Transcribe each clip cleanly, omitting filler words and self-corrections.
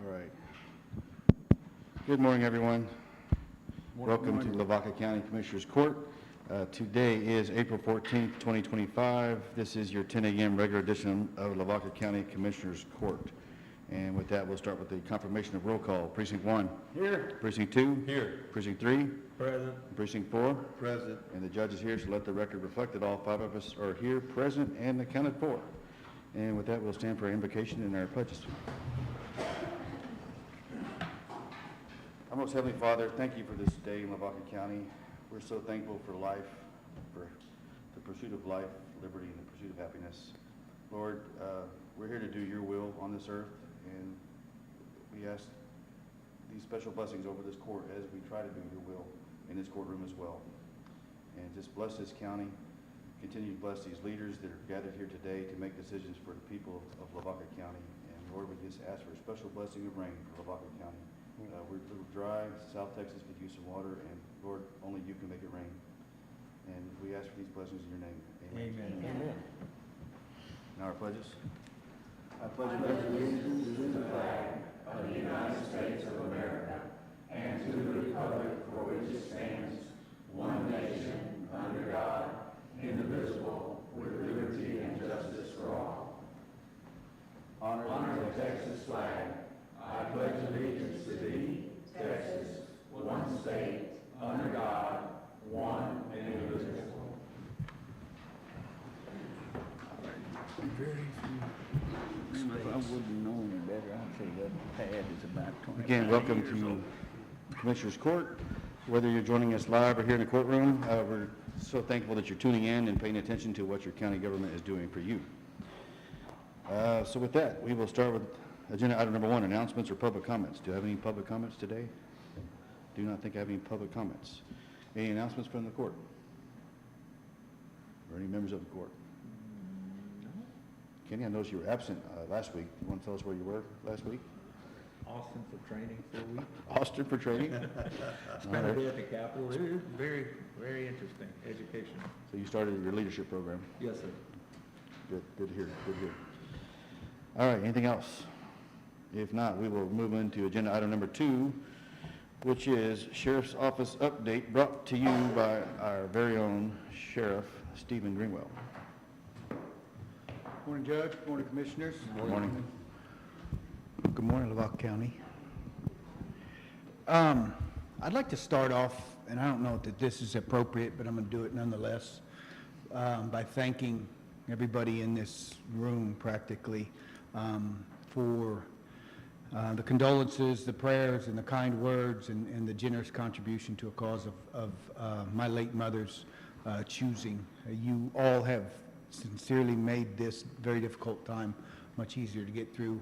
All right. Good morning, everyone. Welcome to Lavaca County Commissioners Court. Today is April 14th, 2025. This is your 10 a.m. regular edition of Lavaca County Commissioners Court. And with that, we'll start with the confirmation of roll call. Precinct 1. Here. Precinct 2. Here. Precinct 3. Present. Precinct 4. Present. And the judge is here, so let the record reflect that all 5 of us are here, present, and accounted for. And with that, we'll stand for our invocation and our pledges. Our most Heavenly Father, thank you for this day in Lavaca County. We're so thankful for life, for the pursuit of life, liberty, and the pursuit of happiness. Lord, we're here to do your will on this earth, and we ask these special blessings over this court as we try to do your will in this courtroom as well. And just bless this county. Continue to bless these leaders that are gathered here today to make decisions for the people of Lavaca County. And Lord, we just ask for a special blessing of rain for Lavaca County. We're a little dry. South Texas could use some water, and Lord, only you can make it rain. And we ask for these blessings in your name. Amen. Amen. Amen. Now our pledges. I pledge allegiance to the flag of the United States of America and to the republic for which it stands, one nation, under God, indivisible, with liberty and justice for all. Honor the Texas flag. I pledge allegiance to thee, Texas, one state, under God, one and indivisible. If I wouldn't known any better, I'd say that pad is about 20. Again, welcome to Commissioners Court. Whether you're joining us live or here in the courtroom, we're so thankful that you're tuning in and paying attention to what your county government is doing for you. So with that, we will start with agenda item number 1, announcements or public comments. Do you have any public comments today? Do not think I have any public comments. Any announcements from the court? Or any members of the court? Kenny, I noticed you were absent last week. You want to tell us where you were last week? Austin for training for a week. Austin for training? Spent a day at the Capitol. It was very, very interesting education. So you started your leadership program? Yes, sir. Good to hear. Good to hear. All right, anything else? If not, we will move into agenda item number 2, which is Sheriff's Office update brought to you by our very own Sheriff, Stephen Greenwell. Morning, Judge. Morning, Commissioners. Good morning. Good morning, Lavaca County. I'd like to start off, and I don't know that this is appropriate, but I'm going to do it nonetheless, by thanking everybody in this room practically for the condolences, the prayers, and the kind words, and the generous contribution to a cause of my late mother's choosing. You all have sincerely made this very difficult time much easier to get through,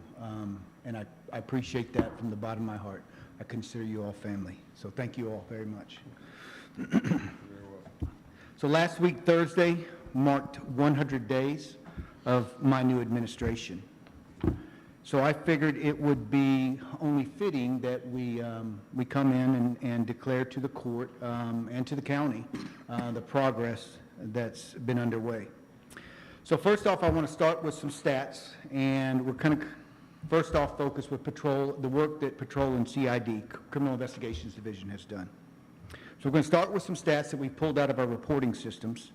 and I appreciate that from the bottom of my heart. I consider you all family, so thank you all very much. So last week, Thursday, marked 100 days of my new administration. So I figured it would be only fitting that we come in and declare to the court and to the county the progress that's been underway. So first off, I want to start with some stats, and we're kind of first off focused with patrol, the work that Patrol and CID, Criminal Investigations Division, has done. So we're going to start with some stats that we pulled out of our reporting systems,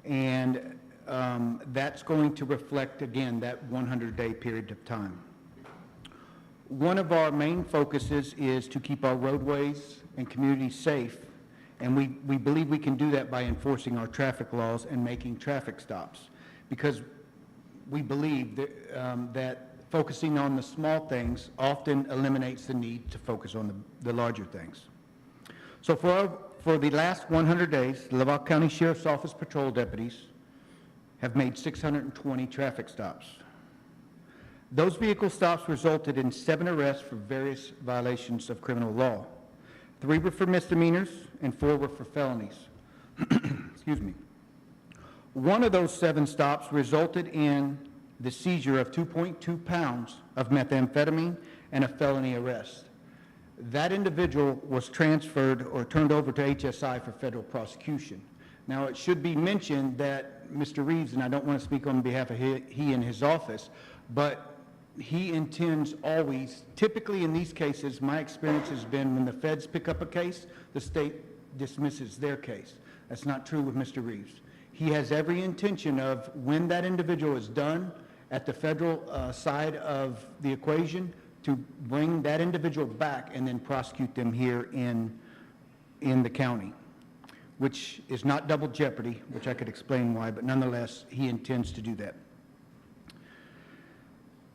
and that's going to reflect, again, that 100-day period of time. One of our main focuses is to keep our roadways and communities safe, and we believe we can do that by enforcing our traffic laws and making traffic stops, because we believe that focusing on the small things often eliminates the need to focus on the larger things. So for the last 100 days, the Lavaca County Sheriff's Office patrol deputies have made 620 traffic stops. Those vehicle stops resulted in 7 arrests for various violations of criminal law. 3 were for misdemeanors and 4 were for felonies. Excuse me. One of those 7 stops resulted in the seizure of 2.2 pounds of methamphetamine and a felony arrest. That individual was transferred or turned over to HSI for federal prosecution. Now, it should be mentioned that Mr. Reeves, and I don't want to speak on behalf of he and his office, but he intends always, typically in these cases, my experience has been when the feds pick up a case, the state dismisses their case. That's not true with Mr. Reeves. He has every intention of, when that individual is done at the federal side of the equation, to bring that individual back and then prosecute them here in the county, which is not double jeopardy, which I could explain why, but nonetheless, he intends to do that.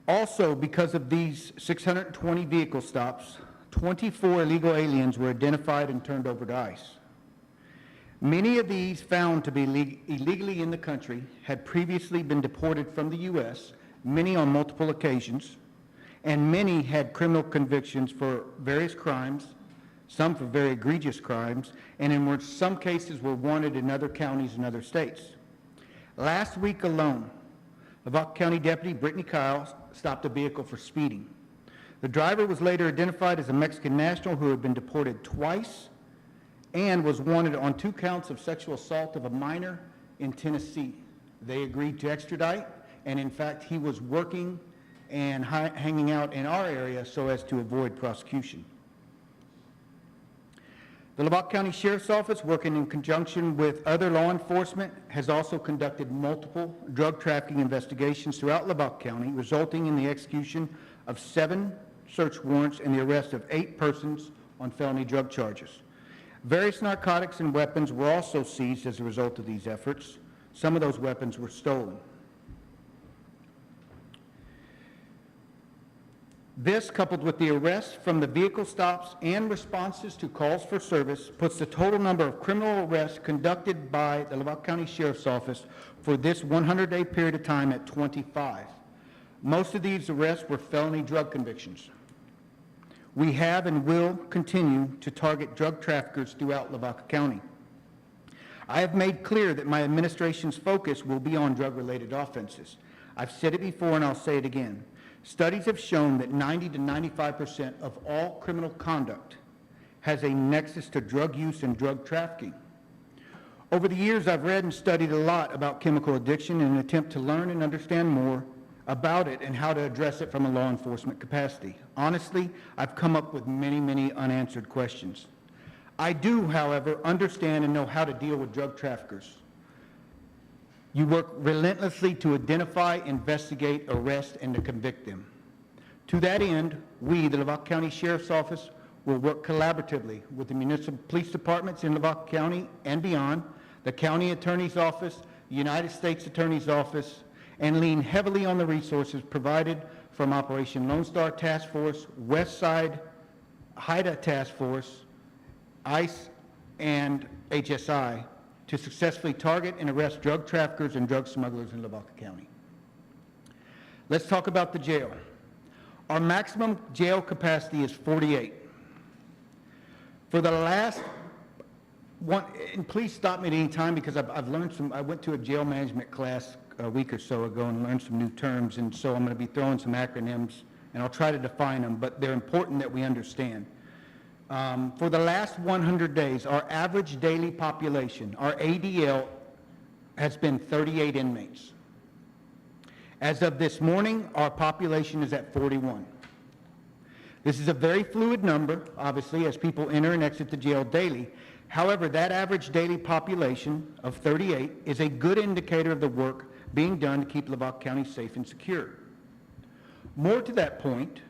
Also, because of these 620 vehicle stops, 24 illegal aliens were identified and turned over to ICE. Many of these found to be illegally in the country had previously been deported from the U.S., many on multiple occasions, and many had criminal convictions for various crimes, some for very egregious crimes, and in some cases were wanted in other counties and other states. Last week alone, Lavaca County Deputy Brittany Kyle stopped a vehicle for speeding. The driver was later identified as a Mexican national who had been deported twice and was wanted on 2 counts of sexual assault of a minor in Tennessee. They agreed to extradite, and in fact, he was working and hanging out in our area so as to avoid prosecution. The Lavaca County Sheriff's Office, working in conjunction with other law enforcement, has also conducted multiple drug trafficking investigations throughout Lavaca County, resulting in the execution of 7 search warrants and the arrest of 8 persons on felony drug charges. Various narcotics and weapons were also seized as a result of these efforts. Some of those weapons were stolen. This, coupled with the arrests from the vehicle stops and responses to calls for service, puts the total number of criminal arrests conducted by the Lavaca County Sheriff's Office for this 100-day period of time at 25. Most of these arrests were felony drug convictions. We have and will continue to target drug traffickers throughout Lavaca County. I have made clear that my administration's focus will be on drug-related offenses. I've said it before and I'll say it again. Studies have shown that 90 to 95% of all criminal conduct has a nexus to drug use and drug trafficking. Over the years, I've read and studied a lot about chemical addiction in an attempt to learn and understand more about it and how to address it from a law enforcement capacity. Honestly, I've come up with many, many unanswered questions. I do, however, understand and know how to deal with drug traffickers. You work relentlessly to identify, investigate, arrest, and to convict them. To that end, we, the Lavaca County Sheriff's Office, will work collaboratively with the municipal police departments in Lavaca County and beyond, the County Attorney's Office, the United States Attorney's Office, and lean heavily on the resources provided from Operation Lone Star Task Force, West Side HIDA Task Force, ICE, and HSI to successfully target and arrest drug traffickers and drug smugglers in Lavaca County. Let's talk about the jail. Our maximum jail capacity is 48. For the last one, and please stop me at any time because I've learned some, I went to a jail management class a week or so ago and learned some new terms, and so I'm going to be throwing some acronyms, and I'll try to define them, but they're important that we understand. For the last 100 days, our average daily population, our ADL, has been 38 inmates. As of this morning, our population is at 41. This is a very fluid number, obviously, as people enter and exit the jail daily. However, that average daily population of 38 is a good indicator of the work being done to keep Lavaca County safe and secure. More to that point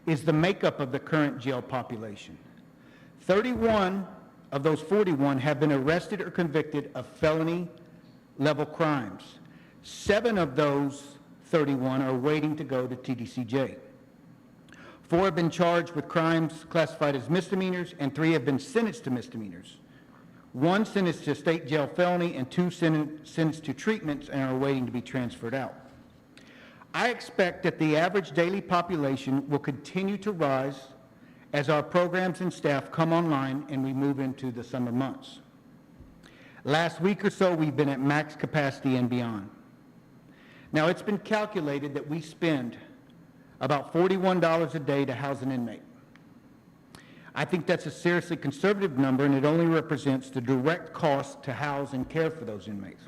is the makeup of the current jail population. 31 of those 41 have been arrested or convicted of felony-level crimes. 7 of those 31 are waiting to go to TDCJ. 4 have been charged with crimes classified as misdemeanors, and 3 have been sentenced to misdemeanors. 1 sentenced to state jail felony, and 2 sentenced to treatments and are waiting to be transferred out. I expect that the average daily population will continue to rise as our programs and staff come online and we move into the summer months. Last week or so, we've been at max capacity and beyond. Now, it's been calculated that we spend about $41 a day to house an inmate. I think that's a seriously conservative number, and it only represents the direct cost to house and care for those inmates.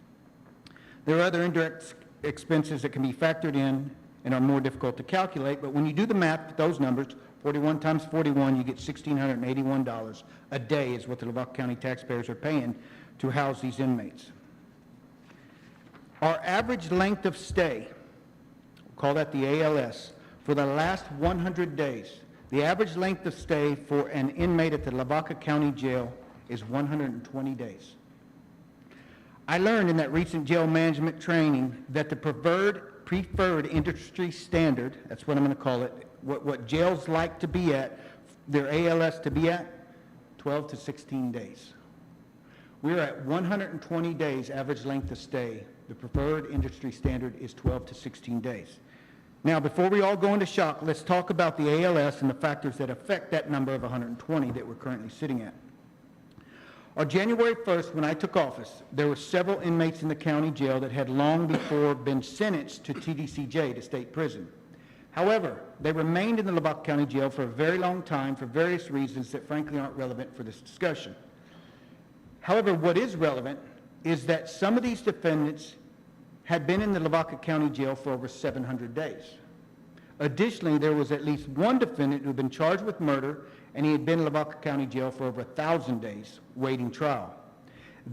There are other indirect expenses that can be factored in and are more difficult to calculate, but when you do the math with those numbers, 41 times 41, you get $1,681 a day is what the Lavaca County taxpayers are paying to house these inmates. Our average length of stay, we'll call that the ALS, for the last 100 days, the average length of stay for an inmate at the Lavaca County Jail is 120 days. I learned in that recent jail management training that the preferred industry standard, that's what I'm going to call it, what jails like to be at, their ALS to be at, 12 to 16 days. We're at 120 days average length of stay. The preferred industry standard is 12 to 16 days. Now, before we all go into shock, let's talk about the ALS and the factors that affect that number of 120 that we're currently sitting at. On January 1st, when I took office, there were several inmates in the county jail that had long before been sentenced to TDCJ, to state prison. However, they remained in the Lavaca County Jail for a very long time for various reasons that frankly aren't relevant for this discussion. However, what is relevant is that some of these defendants had been in the Lavaca County Jail for over 700 days. Additionally, there was at least one defendant who had been charged with murder, and he had been in Lavaca County Jail for over 1,000 days waiting trial.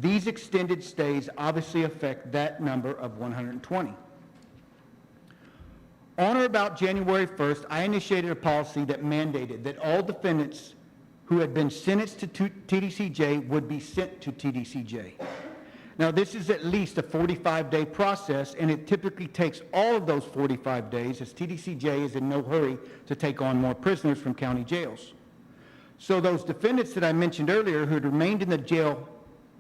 These extended stays obviously affect that number of 120. On or about January 1st, I initiated a policy that mandated that all defendants who had been sentenced to TDCJ would be sent to TDCJ. Now, this is at least a 45-day process, and it typically takes all of those 45 days, as TDCJ is in no hurry to take on more prisoners from county jails. So those defendants that I mentioned earlier who had remained in the jail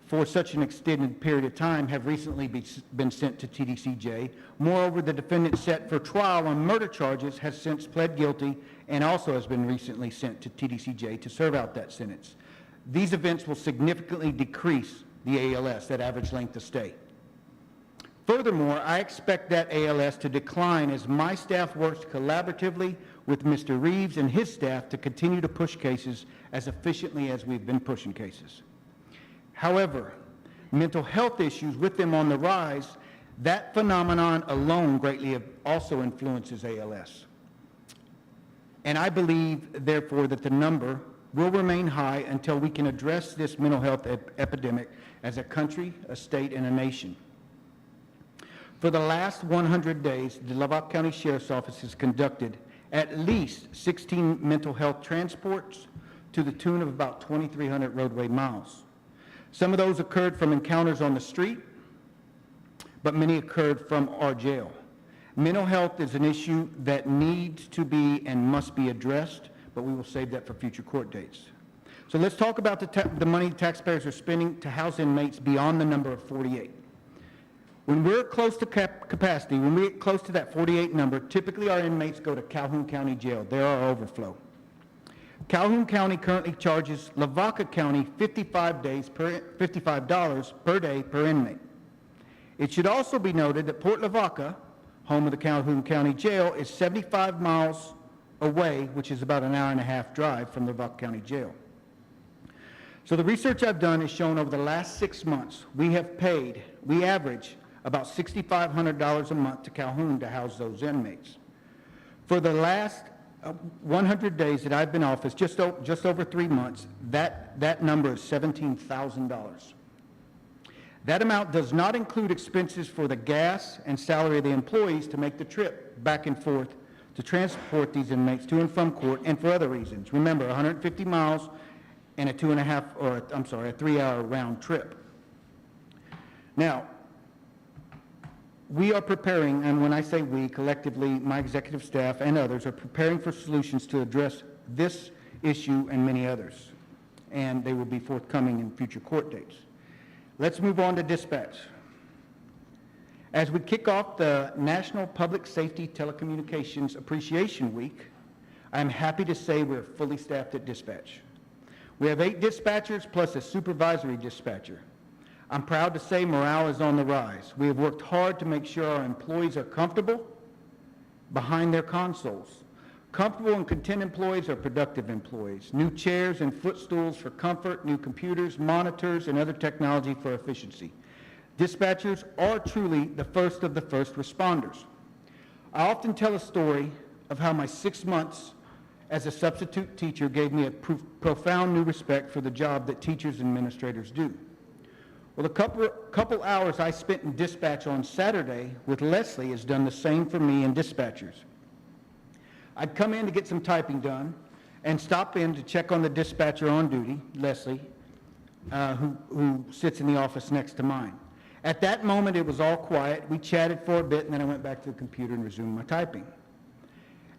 for such an extended period of time have recently been sent to TDCJ. Moreover, the defendant set for trial on murder charges has since pled guilty and also has been recently sent to TDCJ to serve out that sentence. These events will significantly decrease the ALS, that average length of stay. Furthermore, I expect that ALS to decline as my staff works collaboratively with Mr. Reeves and his staff to continue to push cases as efficiently as we've been pushing cases. However, mental health issues with them on the rise, that phenomenon alone greatly also influences ALS. And I believe, therefore, that the number will remain high until we can address this mental health epidemic as a country, a state, and a nation. For the last 100 days, the Lavaca County Sheriff's Office has conducted at least 16 mental health transports to the tune of about 2,300 roadway miles. Some of those occurred from encounters on the street, but many occurred from our jail. Mental health is an issue that needs to be and must be addressed, but we will save that for future court dates. So let's talk about the money taxpayers are spending to house inmates beyond the number of 48. When we're close to capacity, when we get close to that 48 number, typically our inmates go to Calhoun County Jail. They're our overflow. Calhoun County currently charges Lavaca County $55 per day per inmate. It should also be noted that Port Lavaca, home of the Calhoun County Jail, is 75 miles away, which is about an hour and a half drive from the Lavaca County Jail. So the research I've done has shown over the last 6 months, we average about $6,500 a month to Calhoun to house those inmates. For the last 100 days that I've been in office, just over 3 months, that number is $17,000. That amount does not include expenses for the gas and salary of the employees to make the trip back and forth to transport these inmates to and from court and for other reasons. Remember, 150 miles and a 3-hour round trip. Now, we are preparing, and when I say we, collectively, my executive staff and others are preparing for solutions to address this issue and many others, and they will be forthcoming in future court dates. Let's move on to dispatch. As we kick off the National Public Safety Telecommunications Appreciation Week, I'm happy to say we're fully staffed at dispatch. We have 8 dispatchers plus a supervisory dispatcher. I'm proud to say morale is on the rise. We have worked hard to make sure our employees are comfortable behind their consoles. Comfortable and content employees are productive employees. New chairs and footstools for comfort, new computers, monitors, and other technology for efficiency. Dispatchers are truly the first of the first responders. I often tell a story of how my 6 months as a substitute teacher gave me a profound new respect for the job that teachers and administrators do. Well, the couple hours I spent in dispatch on Saturday with Leslie has done the same for me in dispatchers. I'd come in to get some typing done and stop in to check on the dispatcher on duty, Leslie, who sits in the office next to mine. At that moment, it was all quiet. We chatted for a bit, and then I went back to the computer and resumed my typing.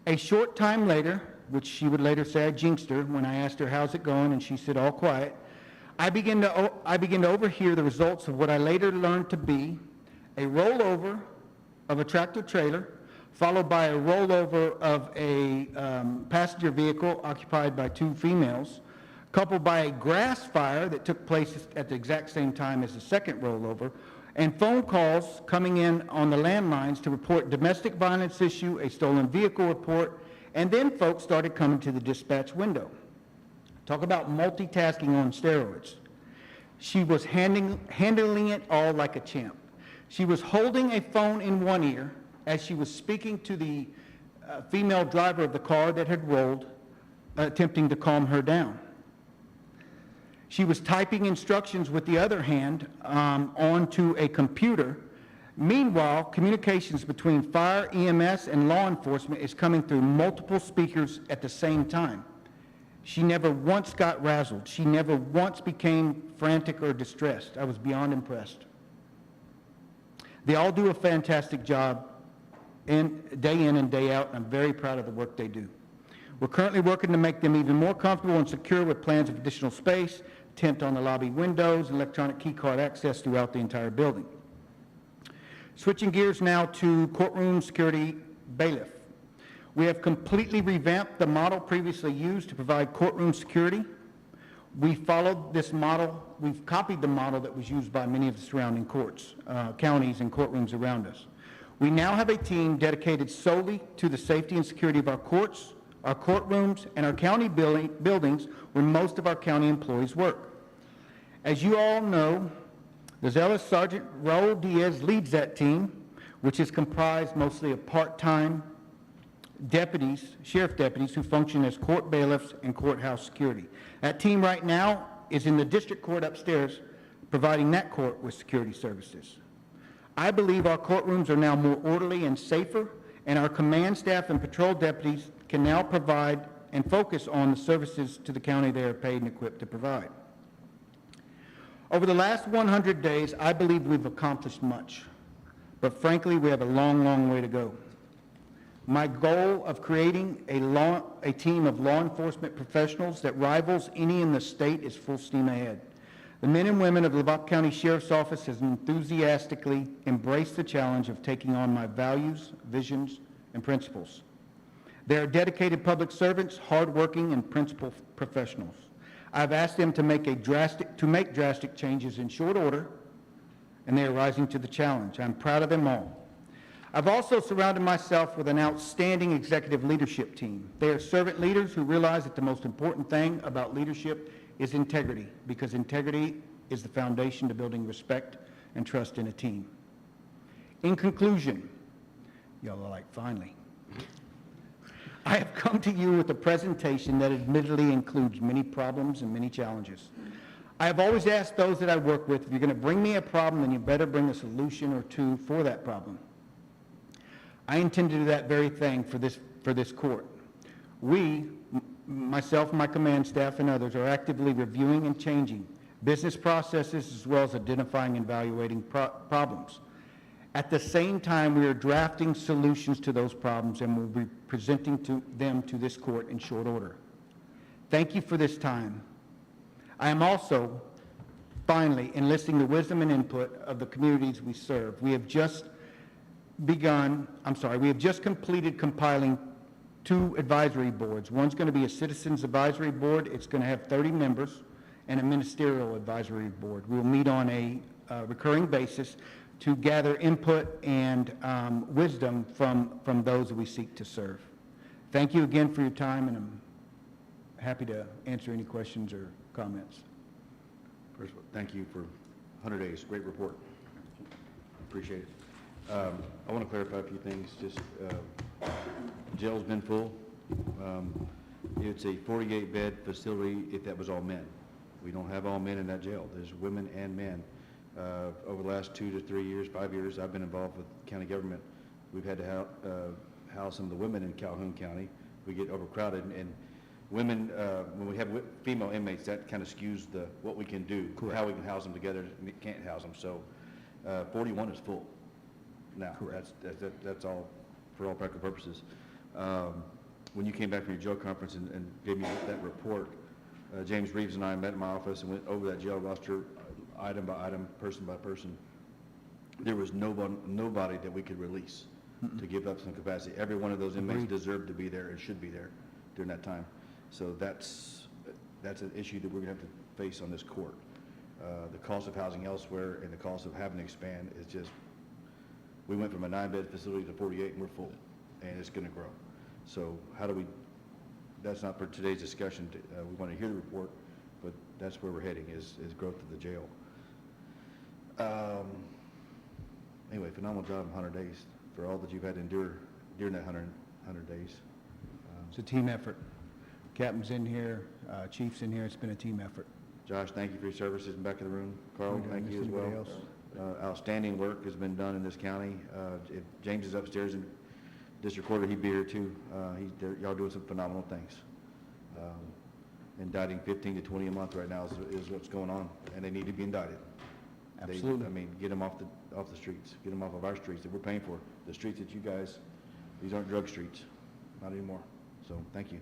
A short time later, which she would later say I jinxed her when I asked her, how's it going, and she said, all quiet, I begin to overhear the results of what I later learned to be a rollover of a tractor trailer, followed by a rollover of a passenger vehicle occupied by 2 females, coupled by a grass fire that took place at the exact same time as the second rollover, and phone calls coming in on the landlines to report domestic violence issue, a stolen vehicle report, and then folks started coming to the dispatch window. Talk about multitasking on steroids. She was handling it all like a champ. She was holding a phone in one ear as she was speaking to the female driver of the car that had rolled, attempting to calm her down. She was typing instructions with the other hand onto a computer. Meanwhile, communications between fire, EMS, and law enforcement is coming through multiple speakers at the same time. She never once got razzled. She never once became frantic or distressed. I was beyond impressed. They all do a fantastic job day in and day out, and I'm very proud of the work they do. We're currently working to make them even more comfortable and secure with plans of additional space, tent on the lobby windows, and electronic key card access throughout the entire building. Switching gears now to courtroom security bailiff. We have completely revamped the model previously used to provide courtroom security. We followed this model. We've copied the model that was used by many of the surrounding courts, counties, and courtrooms around us. We now have a team dedicated solely to the safety and security of our courts, our courtrooms, and our county buildings where most of our county employees work. As you all know, the zealous Sergeant Raul Diaz leads that team, which is comprised mostly of part-time deputies, sheriff deputies, who function as court bailiffs and courthouse security. That team right now is in the district court upstairs, providing that court with security services. I believe our courtrooms are now more orderly and safer, and our command staff and patrol deputies can now provide and focus on the services to the county they are paid and equipped to provide. Over the last 100 days, I believe we've accomplished much, but frankly, we have a long, long way to go. My goal of creating a team of law enforcement professionals that rivals any in the state is full steam ahead. The men and women of the Lavaca County Sheriff's Office has enthusiastically embraced the challenge of taking on my values, visions, and principles. They are dedicated public servants, hardworking, and principled professionals. I've asked them to make drastic changes in short order, and they are rising to the challenge. I'm proud of them all. I've also surrounded myself with an outstanding executive leadership team. They are servant leaders who realize that the most important thing about leadership is integrity, because integrity is the foundation to building respect and trust in a team. In conclusion, y'all are like, finally. I have come to you with a presentation that admittedly includes many problems and many challenges. I have always asked those that I work with, if you're going to bring me a problem, then you better bring a solution or two for that problem. I intend to do that very thing for this court. We, myself, my command staff, and others, are actively reviewing and changing business processes as well as identifying and evaluating problems. At the same time, we are drafting solutions to those problems and will be presenting them to this court in short order. Thank you for this time. I am also, finally, enlisting the wisdom and input of the communities we serve. We have just completed compiling 2 advisory boards. One's going to be a citizens advisory board. It's going to have 30 members, and a ministerial advisory board. We'll meet on a recurring basis to gather input and wisdom from those that we seek to serve. Thank you again for your time, and I'm happy to answer any questions or comments. First of all, thank you for 100 days. Great report. Appreciate it. I want to clarify a few things, just, jail's been full. It's a 48-bed facility if that was all men. We don't have all men in that jail. There's women and men. Over the last 2 to 3 years, 5 years, I've been involved with county government. We've had to house some of the women in Calhoun County. We get overcrowded, and women, when we have female inmates, that kind of skews what we can do, how we can house them together, and we can't house them. So 41 is full now. That's all, for all practical purposes. When you came back from your jail conference and gave me that report, James Reeves and I met in my office and went over that jail roster item by item, person by person. There was nobody that we could release to give up some capacity. Every one of those inmates deserved to be there and should be there during that time. So that's an issue that we're gonna have to face on this court. The cost of housing elsewhere and the cost of having to expand is just, we went from a 9-bed facility to 48 and we're full, and it's gonna grow. So how do we, that's not for today's discussion. We want to hear the report, but that's where we're heading, is growth of the jail. Anyway, phenomenal job in 100 days for all that you've had to endure during that 100 days. It's a team effort. Captain's in here, chief's in here, it's been a team effort. Josh, thank you for your services in the back of the room. Carl, thank you as well. Anybody else? Outstanding work has been done in this county. If James is upstairs in District Court, he'd be here too. Y'all doing some phenomenal things. Indicting 15 to 20 a month right now is what's going on, and they need to be indicted. Absolutely. I mean, get them off the streets, get them off of our streets that we're paying for. The streets that you guys, these aren't drug streets, not anymore. So, thank you.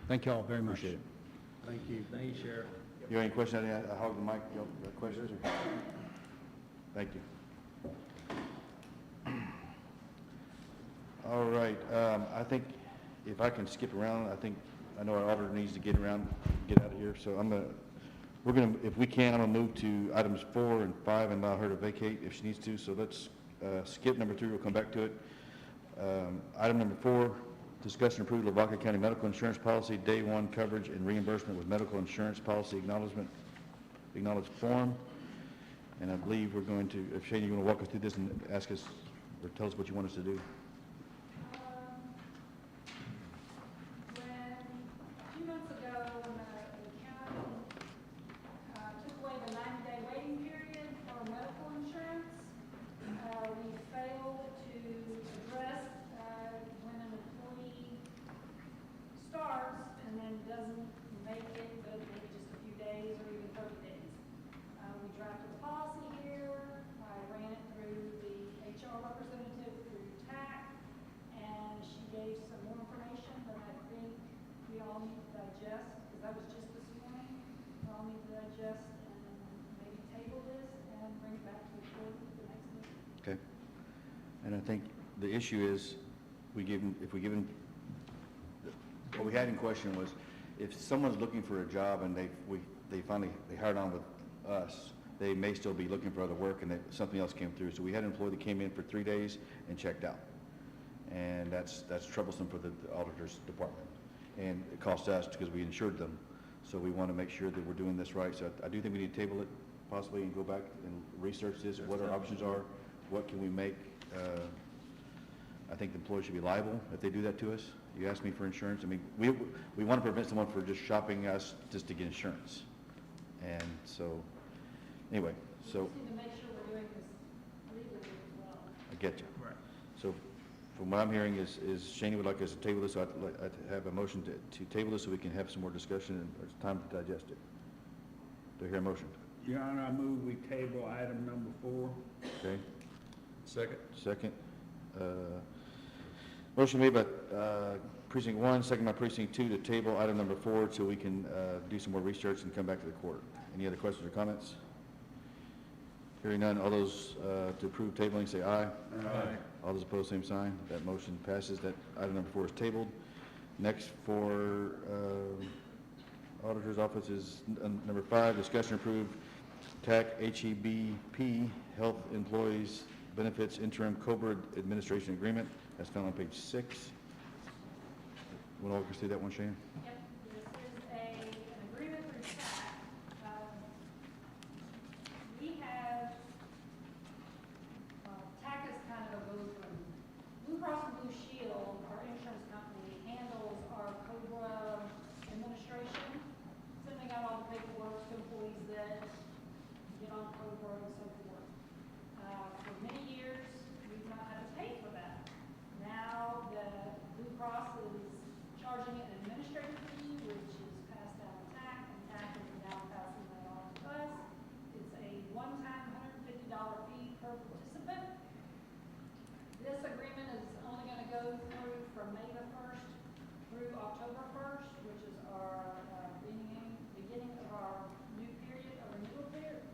Thank you all very much. Appreciate it. Thank you, Sheriff. You have any questions? I hog the mic. You got questions? Or? Thank you. All right. I think if I can skip around, I know our auditor needs to get out of here. So if we can, I'm gonna move to items 4 and 5 and allow her to vacate if she needs to. So let's skip number 3. We'll come back to it. Item number 4, discuss and approve Lavaca County medical insurance policy, day 1 coverage and reimbursement with medical insurance policy acknowledged form. And I believe we're going to, if Shane, you're going to walk us through this and ask us, or tell us what you want us to do. Okay. And I think the issue is, what we had in question was, if someone's looking for a job and they hired on with us, they may still be looking for other work and something else came through. So we had an employee that came in for 3 days and checked out. And that's troublesome for the auditor's department. And it cost us because we insured them. So we want to make sure that we're doing this right. So I do think we need to table it possibly and go back and research this, what our options are, what can we make. I think the employee should be liable if they do that to us. You asked me for insurance. I mean, we want to prevent someone from just shopping us just to get insurance. And so, anyway, so. We just need to make sure we're doing this legally as well. I get you. Right. So, from what I'm hearing is Shani would like us to table this, so I'd have a motion to table this so we can have some more discussion and it's time to digest it. Do I hear a motion? Your Honor, I move we table item number 4. Okay. Second. Second. Motion made by precinct 1, second by precinct 2 to table item number 4 so we can do some more research and come back to the court. Any other questions or comments? Hearing none, all those to approve tabling say aye. Aye. All those opposed, same sign. That motion passes. That item number 4 is tabled. Next for Auditor's Office is number 5, discussion approved TAC HEBP Health Employees Benefits Interim COBRA Administration Agreement. That's found on page 6. Want to walk us through that one, Shane? Yep, this is an agreement through TAC. We have, TAC is kind of a paperwork to employees that get on Cobra and so forth. For many years, we've not had to pay for that. Now, the Blue Cross is charging an administrative fee, which is passed down to TAC, and TAC is now passing that on to us. It's a one-time $150 fee per participant. This agreement is only going to go through from May the 1st through October 1st, which is our beginning of our new period, our renewal period.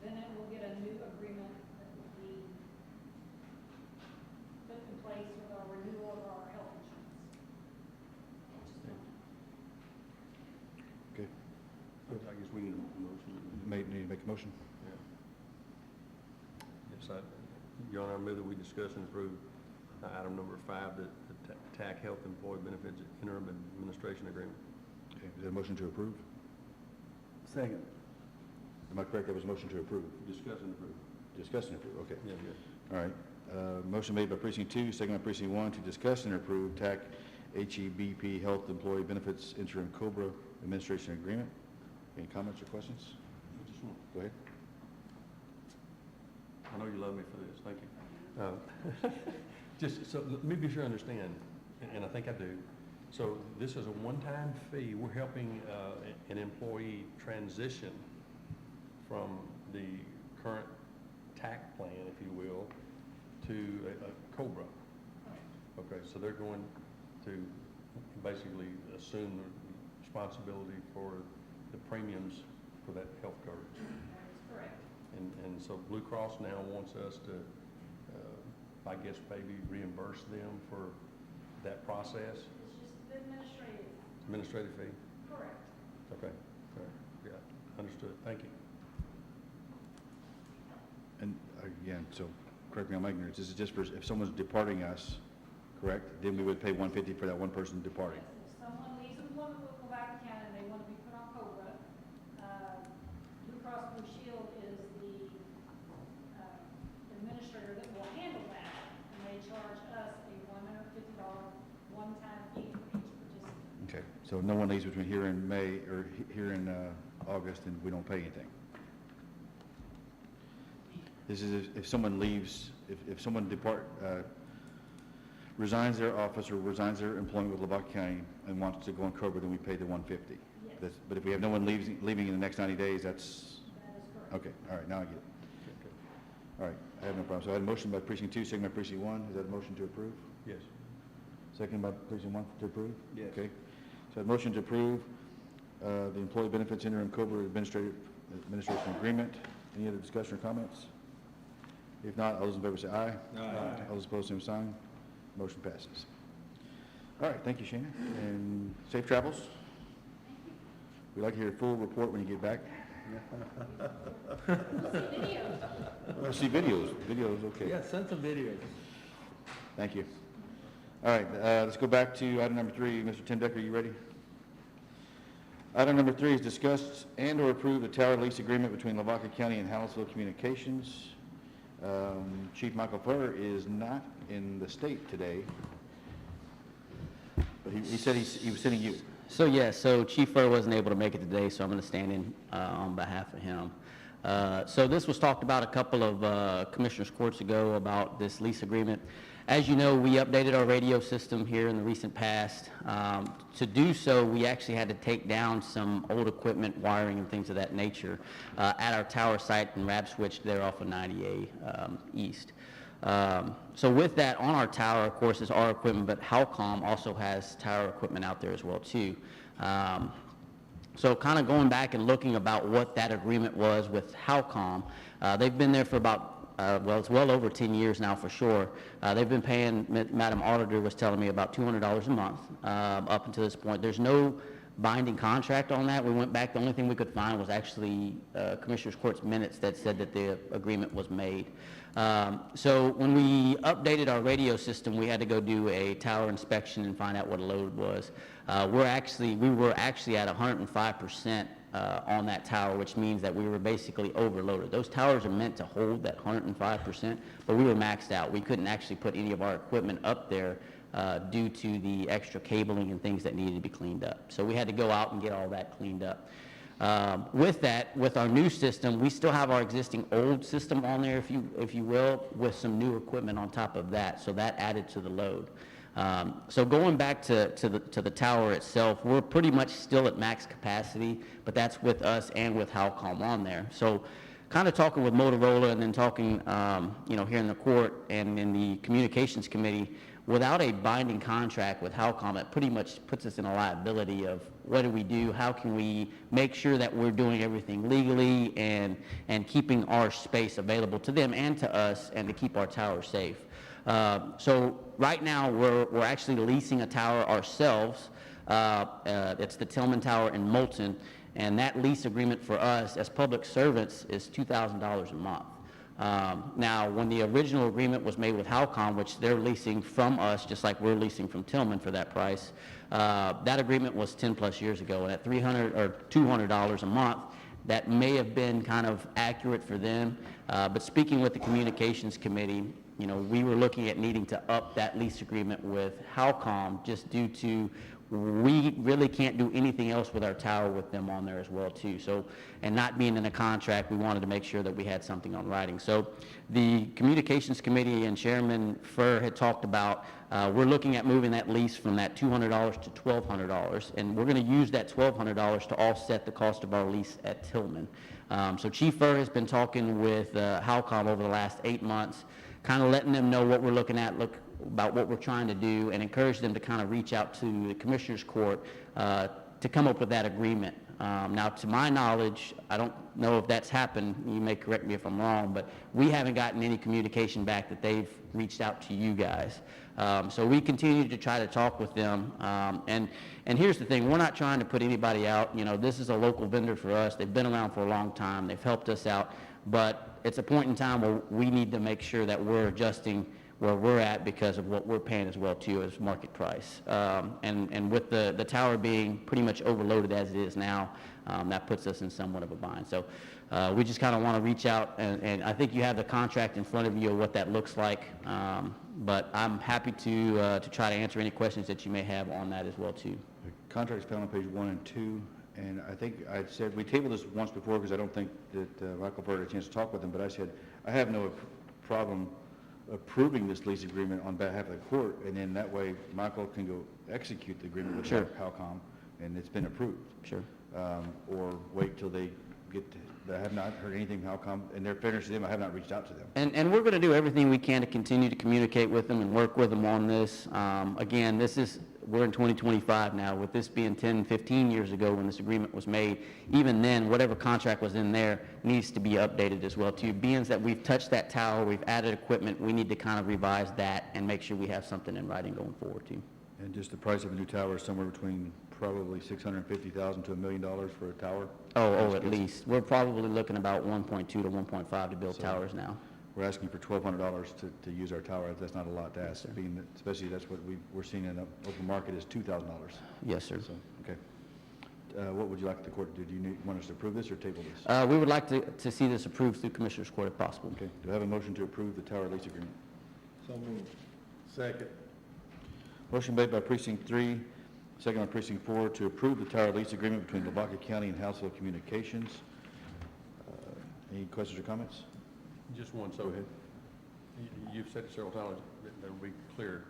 Then it will get a new agreement that will be put in place with our renewal of our health insurance. Okay. I guess we need a motion. Need to make a motion? Yes, Your Honor, I move that we discuss and approve item number 5, the TAC Health Employee Benefits Interim Administration Agreement. Okay, is there a motion to approve? Second. Am I correct, that was a motion to approve? Discuss and approve. Discuss and approve, okay. Yeah, yeah. All right, motion made by precinct 2, second by precinct 1 to discuss and approve TAC HEBP Health Employee Benefits Interim COBRA Administration Agreement. Any comments or questions? Go ahead. I know you love me for this, thank you. Just, so let me be sure I understand, and I think I do. So this is a one-time fee. We're helping an employee transition from the current TAC plan, if you will, to a COBRA. Okay, so they're going to basically assume the responsibility for the premiums for that health coverage. That is correct. And so Blue Cross now wants us to, I guess, maybe reimburse them for that process? It's just the Administrative fee? correct. Okay, all right, yeah, understood, thank you. And again, so correct me on my ignorance, this is just for, if someone's departing us, correct? Then we would pay $150 for that one person departing. Yes, if someone leaves employment with Lavaca County and they want to be put on COBRA, Blue Cross Blue Shield is the administrator that will handle that, and they charge us a $150 one-time fee for each participant. Okay, so no one leaves between here and May, or here in August, and we don't pay anything. This is if someone leaves, if someone resigns their office or resigns their employment with Lavaca County and wants to go on COBRA, then we pay the $150. Yes. But if we have no one leaving in the next 90 days, that's, That is correct. okay, all right, now I get it. Okay. All right, I have no problem. So I had a motion by precinct 2, second by precinct 1. Is that a motion to approve? Yes. Second by precinct 1 to approve? Yes. Okay. So I have a motion to approve the Employee Benefits Interim COBRA Administration Agreement. Any other discussion or comments? If not, all those in favor say aye. Aye. All those opposed, same sign. Motion passes. All right, thank you, Shana, and safe travels. We'd like to hear a full report when you get back. We'll see videos. We'll see videos. Videos, okay. Yeah, send some videos. Thank you. All right, let's go back to item number 3. Mr. Tim Decker, you ready? Item number 3 is discuss and/or approve the tower lease agreement between Lavaca County and Hallettsville Communications. Chief Michael Furr is not in the state today, but he said he was sending you. So Chief Furr wasn't able to make it today, so I'm going to stand in on behalf of him. So this was talked about a couple of commissioners' courts ago about this lease agreement. As you know, we updated our radio system here in the recent past. To do so, we actually had to take down some old equipment, wiring, and things of that nature at our tower site in Rab Switch there off of 90A East. So with that, on our tower, of course, is our equipment, but Halcom also has tower equipment out there as well, too. So kind of going back and looking about what that agreement was with Halcom, they've been there for about well, it's well over 10 years now for sure. They've been paying, Madam Auditor was telling me, about $200 a month up until this point. There's no binding contract on that. We went back, the only thing we could find was actually Commissioner's Court's minutes that said that the agreement was made. So when we updated our radio system, we had to go do a tower inspection and find out what a load was. We were actually at 105% on that tower, which means that we were basically overloaded. Those towers are meant to hold that 105%, but we were maxed out. We couldn't actually put any of our equipment up there due to the extra cabling and things that needed to be cleaned up. So we had to go out and get all that cleaned up. With that, with our new system, we still have our existing old system on there, if you will, with some new equipment on top of that, so that added to the load. So going back to the tower itself, we're pretty much still at max capacity, but that's with us and with Halcom on there. So kind of talking with Motorola and then talking, here in the court and in the communications committee, without a binding contract with Halcom, it pretty much puts us in a liability of what do we do, how can we make sure that we're doing everything legally and keeping our space available to them and to us and to keep our tower safe. So right now, we're actually leasing a tower ourselves. It's the Tillman Tower in Moulton, and that lease agreement for us as public servants is $2,000 a month. Now, when the original agreement was made with Halcom, which they're leasing from us, just like we're leasing from Tillman for that price, that agreement was 10 plus years ago, and at $300 or $200 a month, that may have been kind of accurate for them. But speaking with the communications committee, we were looking at needing to up that lease agreement with Halcom just due to we really can't do anything else with our tower with them on there as well too. So, and not being in a contract, we wanted to make sure that we had something on writing. So the communications committee and Chairman Furr had talked about, we're looking at moving that lease from that $200 to $1,200, and we're going to use that $1,200 to offset the cost of our lease at Tillman. So Chief Furr has been talking with Halcom over the last 8 months, kind of letting them know what we're looking at, about what we're trying to do, and encourage them to kind of reach out to the Commissioners Court to come up with that agreement. Now, to my knowledge, I don't know if that's happened. You may correct me if I'm wrong, but we haven't gotten any communication back that they've reached out to you guys. So we continue to try to talk with them. And here's the thing, we're not trying to put anybody out. This is a local vendor for us. They've been around for a long time. They've helped us out. But it's a point in time where we need to make sure that we're adjusting where we're at because of what we're paying as well too as market price. And with the tower being pretty much overloaded as it is now, that puts us in somewhat of a bind. So we just kind of want to reach out, and I think you have the contract in front of you of what that looks like. But I'm happy to try to answer any questions that you may have on that as well too. The contract's found on page 1 and 2, and I think I said, we tabled this once before because I don't think that Michael Bird had a chance to talk with him, but I said, I have no problem approving this lease agreement on behalf of the court, and then that way Michael can go execute the agreement with Sure. Halcom, and it's been approved. Sure. Or wait till they get to, I have not heard anything from Halcom, and they're finished with them, I have not reached out to them. And we're going to do everything we can to continue to communicate with them and work with them on this. Again, we're in 2025 now, with this being 10, 15 years ago when this agreement was made. Even then, whatever contract was in there needs to be updated as well too. Being that we've touched that tower, we've added equipment, we need to kind of revise that and make sure we have something in writing going forward too. And just the price of a new tower is somewhere between probably $650,000 to $1 million for a tower? At least. We're probably looking about 1.2 to 1.5 to build So- towers now. We're asking for $1,200 to use our tower. That's not a lot to ask, being that, especially that's what we're seeing in the open market is $2,000. Yes, sir. So, okay. What would you like the court to do? Do you want us to approve this or table this? We would like to see this approved through Commissioners Court if possible. Okay. Do I have a motion to approve the tower lease agreement? So moved. Second. Motion made by precinct 3, second by precinct 4 to approve the tower lease agreement between Lavaca County and Household Communications. Any questions or comments? Just one, so Go ahead. You've said it several times, that will be clear.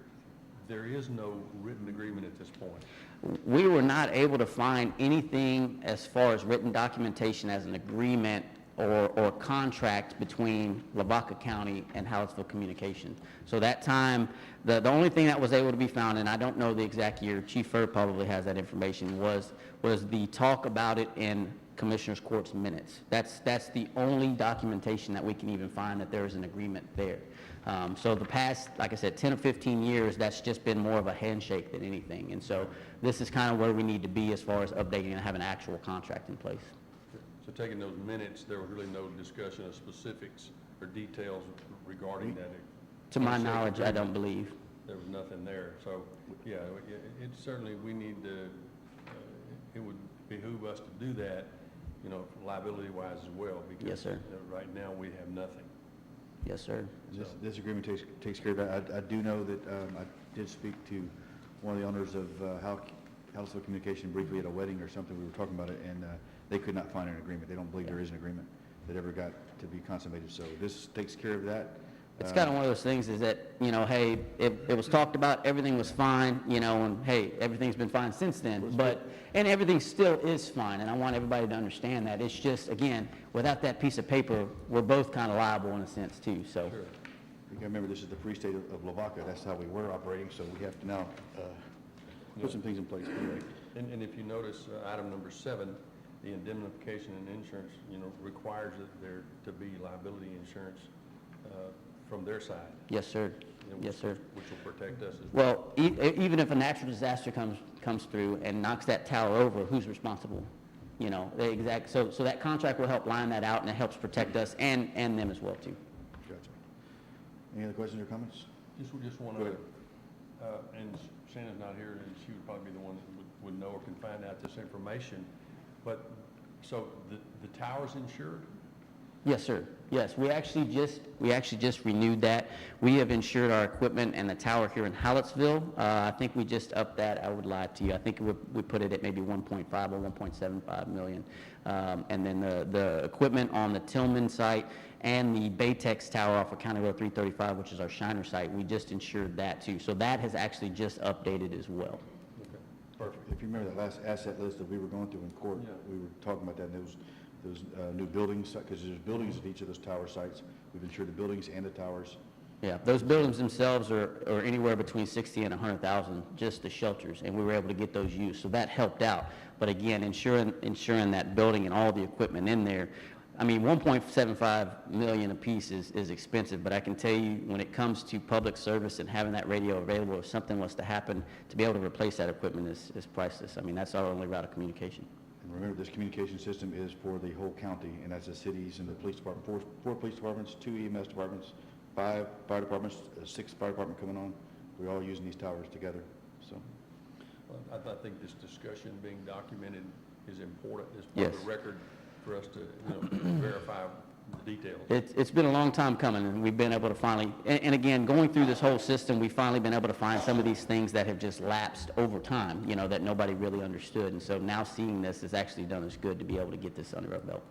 There is no written agreement at this point. We were not able to find anything as far as written documentation as an agreement or contract between Lavaca County and Hallettsville Communications. So that time, the only thing that was able to be found, and I don't know the exact year, Chief Furr probably has that information, was the talk about it in Commissioners Court's minutes. That's the only documentation that we can even find that there is an agreement there. So the past, like I said, 10 or 15 years, that's just been more of a handshake than anything. And so this is kind of where we need to be as far as updating and having an actual contract in place. So taking those minutes, there was really no discussion of specifics or details regarding that. To my handshake knowledge, I agreement. don't believe. There was nothing there. So, yeah, it certainly, we need to, it would behoove us to do that, liability-wise as well. Because Yes, sir. Right now, we have nothing. Yes, sir. This agreement takes care of that. I do know that I did speak to one of the owners of Household Communication briefly at a wedding or something. We were talking about it, and they could not find an agreement. They don't believe there is an agreement that ever got to be consummated. So this takes care of that. It's kind of one of those things is that, you know, hey, it was talked about, everything was fine, you know, and hey, everything's been fine since then, but, and everything still is fine, and I want everybody to understand that. It's just, again, without that piece of paper, we're both kind of liable in a sense too, so. Sure. You gotta remember, this is the free state of Lavaca. That's how we were operating, so we have to now put some things in place. Anyway, And if you notice, item number 7, the indemnification and insurance, you know, requires that there to be liability insurance from their side. Yes, sir. you know, Yes, sir. Which will protect us as well. Well, even if a natural disaster comes through and knocks that tower over, who's responsible? You know, so that contract will help line that out, and it helps protect us and them as well too. gotcha. Any other questions or comments? Just one Go other, and Shannon's not here, and she would probably be the one that would know or can find out this information, but, so the tower's insured? Yes, sir. Yes, we actually just renewed that. We have insured our equipment and the tower here in Hallettsville. I think we just upped that. I would lie to you. I think we put it at maybe 1.5 or 1.75 million. And then the equipment on the Tillman site and the Baytex tower off of County Road 335, which is our Shiner site, we just insured that too. So that has actually just updated as well. Okay, perfect. If you remember that last asset list that we were going through in court, Yeah. we were talking about that, and those new buildings, because there's buildings at each of those tower sites. We've insured the buildings and the towers. Yeah, those buildings themselves are anywhere between 60 and 100,000, just the shelters, and we were able to get those used, so that helped out. But again, insuring that building and all the equipment in there, I mean, 1.75 million apiece is expensive, but I can tell you, when it comes to public service and having that radio available, if something was to happen, to be able to replace that equipment is priceless. I mean, that's our only route of communication. And remember, this communication system is for the whole county, and that's the cities and the police department, four police departments, 2 EMS departments, 5 fire departments, 6 fire department coming on. We're all using these towers together, so. Well, I think this discussion being documented is important as part of Yes. the record for us to, you know, verify the details. It's been a long time coming, and we've been able to finally, and again, going through this whole system, we've finally been able to find some of these things that have just lapsed over time, you know, that nobody really understood. And so now seeing this has actually done us good to be able to get this under our belt.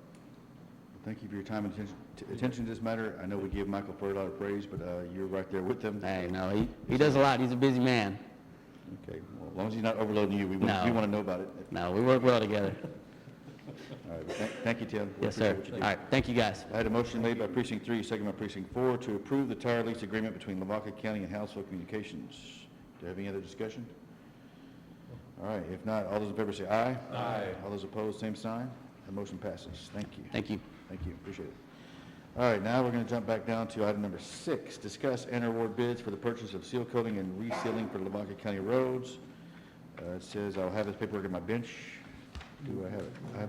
Thank you for your time and attention to this matter. I know we give Michael Furr a lot of praise, but you're right there with them. Hey, no, he does a lot. He's a busy man. Okay, well, as long as he's not overloading you, we No. want to know about it. No, we work well together. All right, thank you, Tim. We Yes, sir. appreciate what you All do. right, thank you, guys. I had a motion made by precinct 3, second by precinct 4, to approve the tower lease agreement between Lavaca County and Hallettsville Communications. Do you have any other discussion? All right, if not, all those in favor say aye. Aye. All those opposed, same sign. The motion passes. Thank you. Thank you. Thank you, appreciate it. All right, now we're going to jump back down to item number 6, discuss and award bids for the purchase of seal coating and resealing for Lavaca County roads. It says I'll have this paperwork at my bench. Do I have it?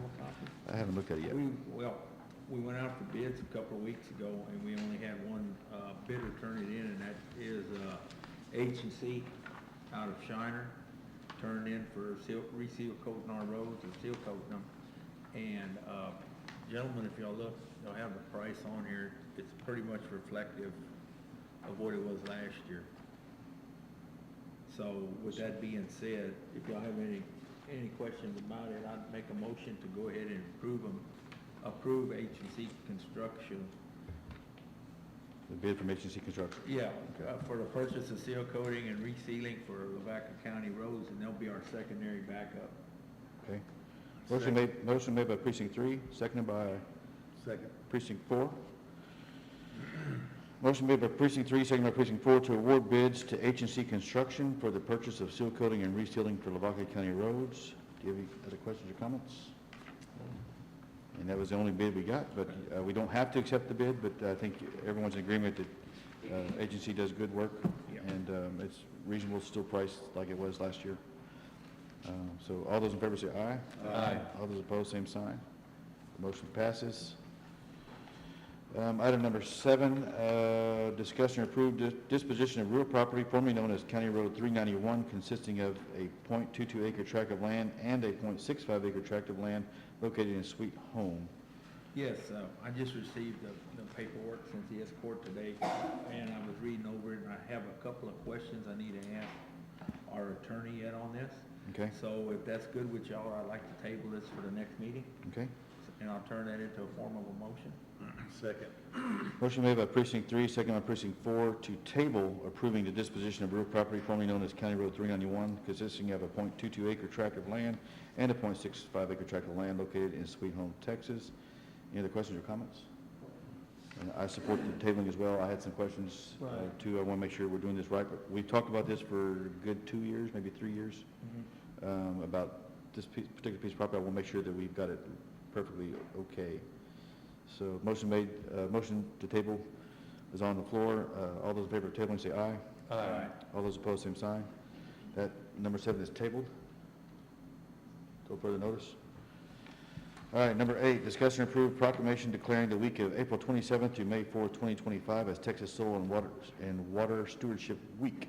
I haven't looked at it yet. We went out for bids a couple of weeks ago, and we only had one bidder turn it in, and that is H&C out of Shiner, turned in for reseal coating our roads and seal coating them. And gentlemen, if y'all look, y'all have the price on here. It's pretty much reflective of what it was last year. So with that being said, if y'all have any questions about it, I'd make a motion to go ahead and approve H&C Construction. The bid from H&C Construction. Yeah, for the purchase of seal coating and resealing for Lavaca County roads, and they'll be our secondary backup. Okay. Motion made by precinct 3, seconded by precinct 4. Motion made by precinct 3, seconded by precinct 4, to award bids to H&C Construction for the purchase of seal coating and resealing for Lavaca County roads. Do you have any other questions or comments? And that was the only bid we got, but we don't have to accept the bid, but I think everyone's in agreement that agency does good work, and it's reasonable, still priced like it was last year. So all those in favor say aye. Aye. All those opposed, same sign. The motion passes. Item number 7, discussion and approve disposition of real property formerly known as County Road 391, consisting of a .22 acre tract of land and a .65 acre tract of land located in Sweet Home. Yes, I just received the paperwork since the court today, and I was reading over it, and I have a couple of questions I need to ask our attorney yet on this. Okay, So if that's good with y'all, I'd like to table this for the next meeting, okay. and I'll turn that into a form of a motion. Second. Motion made by precinct 3, second by precinct 4, to table approving the disposition of real property formerly known as County Road 391, consisting of a .22 acre tract of land and a .65 acre tract of land located in Sweet Home, Texas. Any other questions or comments? And I support the tabling as well. I had some questions too. I want to make sure we're doing this right, but we've talked about this for a good 2 years, maybe 3 years, about this particular piece of property. I want to make sure that we've got it perfectly okay. So motion made, motion to table is on the floor. All those in favor of tabling say aye. Aye. All those opposed, same sign. That number 7 is tabled. No further notice. All right, number 8, discuss and approve proclamation declaring the week of April 27th to May 4th, 2025 as Texas Soil and Water Stewardship Week.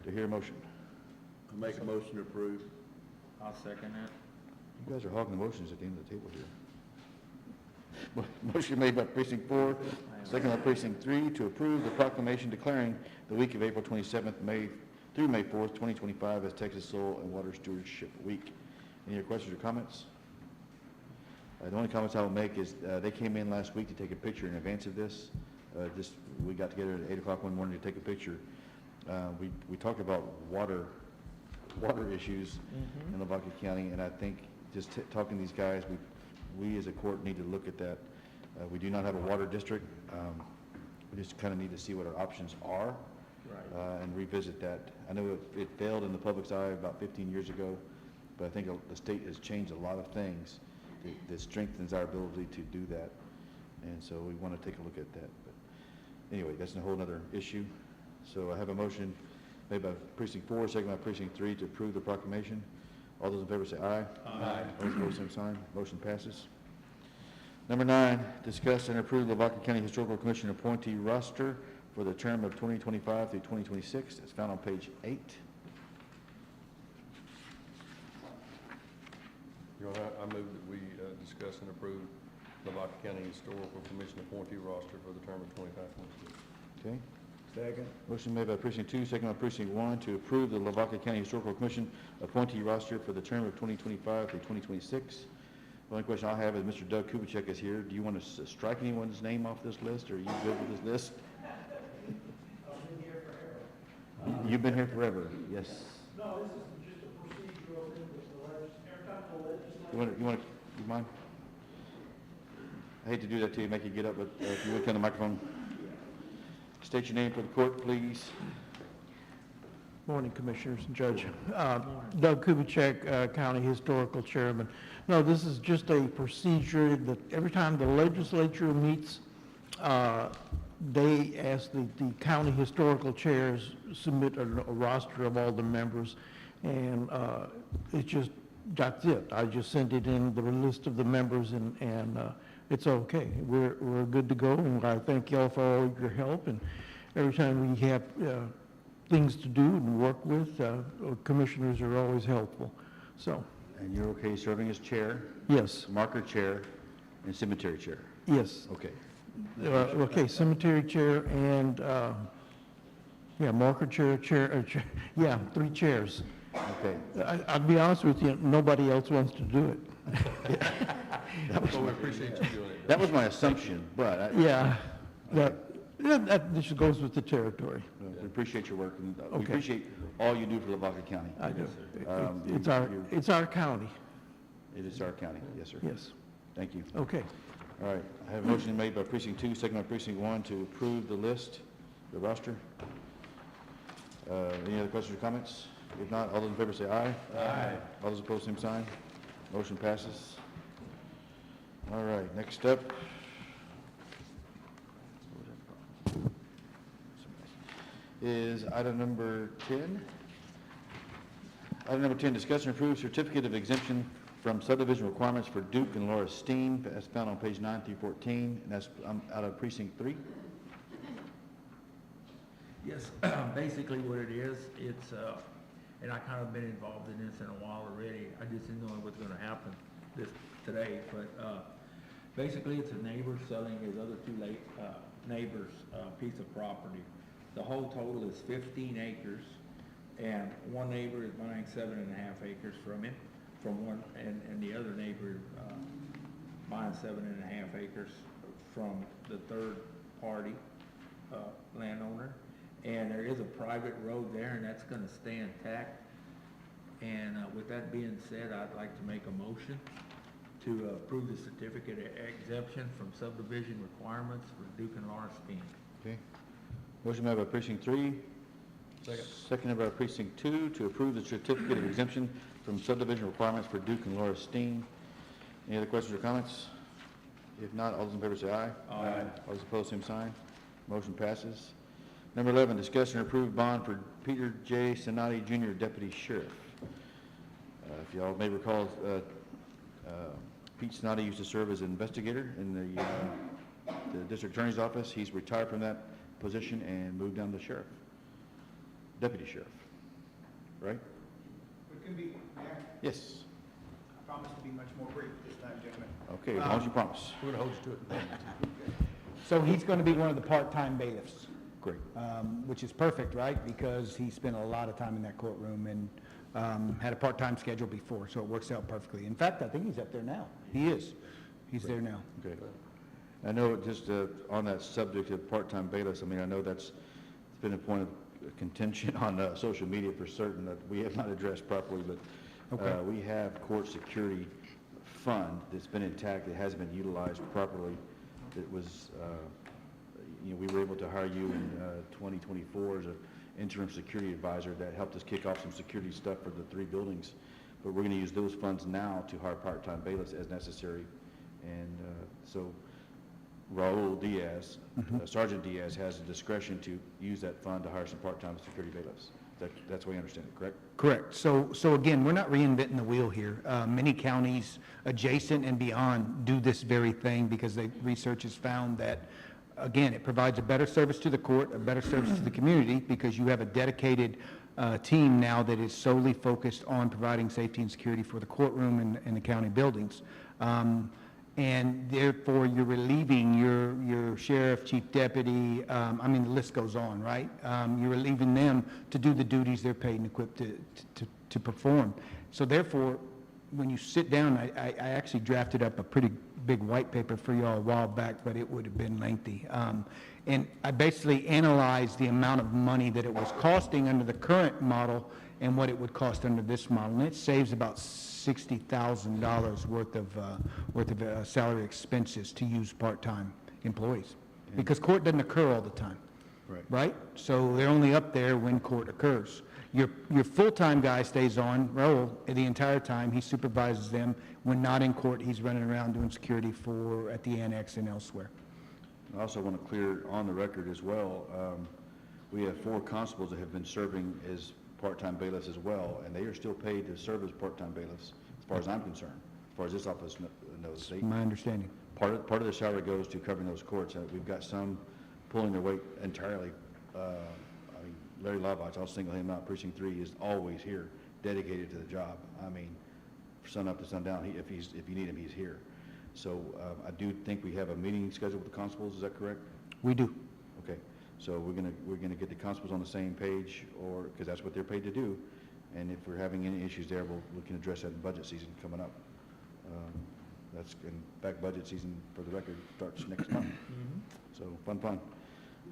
Do I hear a motion? I make a motion to approve. I'll second that. You guys are hogging the motions at the end of the table here. Motion made by precinct 4, second by precinct 3, to approve the proclamation declaring the week of April 27th, through May 4th, 2025 as Texas Soil and Water Stewardship Week. Any other questions or comments? The only comments I will make is they came in last week to take a picture in advance of this. We got together at 8 o'clock one morning to take a picture. We talked about water issues in Lavaca County, and I think just talking to these guys, we as a court need to look at that. We do not have a water district. We just kind of need to see what our options are and revisit that. I know it failed in the public's eye about 15 years ago, but I think the state has changed a lot of things that strengthens our ability to do that. And so we want to take a look at that. But anyway, that's a whole other issue. So I have a motion made by precinct 4, second by precinct 3 to approve the proclamation. All those in favor say aye. Aye. All those opposed, same sign. Motion passes. Number 9, discuss and approve Lavaca County Historical Commission appointee roster for the term of 2025 through 2026. It's found on page 8. Your Honor, I move that we discuss and approve Lavaca County Historical Commission appointee roster for the term of 25-26. Okay. Second. Motion made by precinct 2, second by precinct 1 to approve the Lavaca County Historical Commission appointee roster for the term of 2025 through 2026. The only question I have is Mr. Doug Kubicek is here. Do you want to strike anyone's name off this list, or are you good with this list? I've been here forever. You've been here forever, yes. No, this is just a procedural thing with the every time the legislature. You mind? I hate to do that to you, make you get up, but if you would come to the microphone. State your name for the court, please. Morning, Commissioners and Judge. Doug Kubicek, County Historical Chairman. No, this is just a procedure that every time the legislature meets, they ask the county historical chairs submit a roster of all the members, and that's it. I just sent it in, the list of the members, and it's okay. We're good to go, and I thank y'all for all of your help, and every time we have things to do and work with, commissioners are always helpful, so. And you're okay serving as chair, Yes, marker chair, and cemetery chair? yes. Okay. Okay, cemetery chair and, marker chair, yeah, 3 chairs. Okay. I'll be honest with you, nobody else wants to do it. Well, we appreciate you doing it. That was my assumption, but Yeah, that just goes with the territory. we appreciate your work, and we Okay. appreciate all you do for Lavaca County. I do. You're- It's our county, It is our county, yes, sir. yes. Thank you. Okay. All right, I have a motion made by precinct 2, second by precinct 1 to approve the list, the roster. Any other questions or comments? If not, all those in favor say aye. Aye. All those opposed, same sign. Motion passes. All right, next up is item number 10. Item number 10, discuss and approve certificate of exemption from subdivision requirements for Duke and Laura Steen. That's found on page 9 through 14, and that's out of precinct 3. Yes, basically what it is, it's, and I kind of been involved in this in a while already. I just didn't know it was gonna happen today, but, basically it's a neighbor selling his other 2 neighbors' piece of property. The whole total is 15 acres, And one neighbor is buying 7.5 acres from him, from one, and the other neighbor, buying 7.5 acres from the third party, landowner. And there is a private road there, and that's gonna stay intact. And, with that being said, I'd like to make a motion to approve the certificate of exemption from subdivision requirements for Duke and Lawrence Dean. Okay. Motion made by precinct 3. Second. Seconded by precinct 2 to approve the certificate of exemption from subdivision requirements for Duke and Laura Steen. Any other questions or comments? If not, all those in favor say aye. Aye. All those opposed, same sign. Motion passes. Number 11, discuss and approve bond for Peter J. Sonati Jr., Deputy Sheriff. If y'all may recall, Pete Sonati used to serve as an investigator in the district attorney's office. He's retired from that position and moved down to sheriff, deputy sheriff, right? It can be, Mayor, Yes. I promise to be much more brief this time, gentlemen. Okay, as long as you promise. We're gonna hold you to it. So he's going to be one of the part-time bailiffs, Great. which is perfect, right? Because he spent a lot of time in that courtroom and had a part-time schedule before, so it works out perfectly. In fact, I think he's up there now. He is. He's there now. Okay. I know just on that subject of part-time bailiffs, I mean, I know it's been a point of contention on social media for certain that we have not addressed properly, but Okay. we have court security fund that's been intact, it hasn't been utilized properly. It was, we were able to hire you in 2024 as an interim security advisor that helped us kick off some security stuff for the 3 buildings. But we're going to use those funds now to hire part-time bailiffs as necessary. And so Raul Diaz, Sergeant Diaz, has the discretion to use that fund to hire some part-time security bailiffs. That's the way I understand it, correct? Correct. So again, we're not reinventing the wheel here. Many counties adjacent and beyond do this very thing because research has found that, again, it provides a better service to the court, a better service to the community, because you have a dedicated team now that is solely focused on providing safety and security for the courtroom and the county buildings. And therefore, you're relieving your sheriff, chief deputy, I mean, the list goes on, right? You're relieving them to do the duties they're paid and equipped to perform. So therefore, when you sit down, I actually drafted up a pretty big white paper for y'all a while back, but it would have been lengthy. And I basically analyzed the amount of money that it was costing under the current model and what it would cost under this model. And it saves about $60,000 worth of salary expenses to use part-time employees. Because court doesn't occur all the time. Right. Right? So they're only up there when court occurs. Your full-time guy stays on, Raul, the entire time. He supervises them. When not in court, he's running around doing security at the annex and elsewhere. I also want to clear on the record as well, we have 4 constables that have been serving as part-time bailiffs as well, and they are still paid to serve as part-time bailiffs, as far as I'm concerned, as far as this office knows. My understanding. Part of the salary goes to covering those courts. We've got some pulling their weight entirely. I mean, Larry Lavaca, I'll single him out. Precinct 3 is always here, dedicated to the job. I mean, sun up to sundown. If you need him, he's here. So I do think we have a meeting scheduled with the constables. Is that correct? We do. Okay. So we're gonna get the constables on the same page, or because that's what they're paid to do. And if we're having any issues there, we can address that in budget season coming up. That's in fact, budget season, for the record, starts next month. So fun.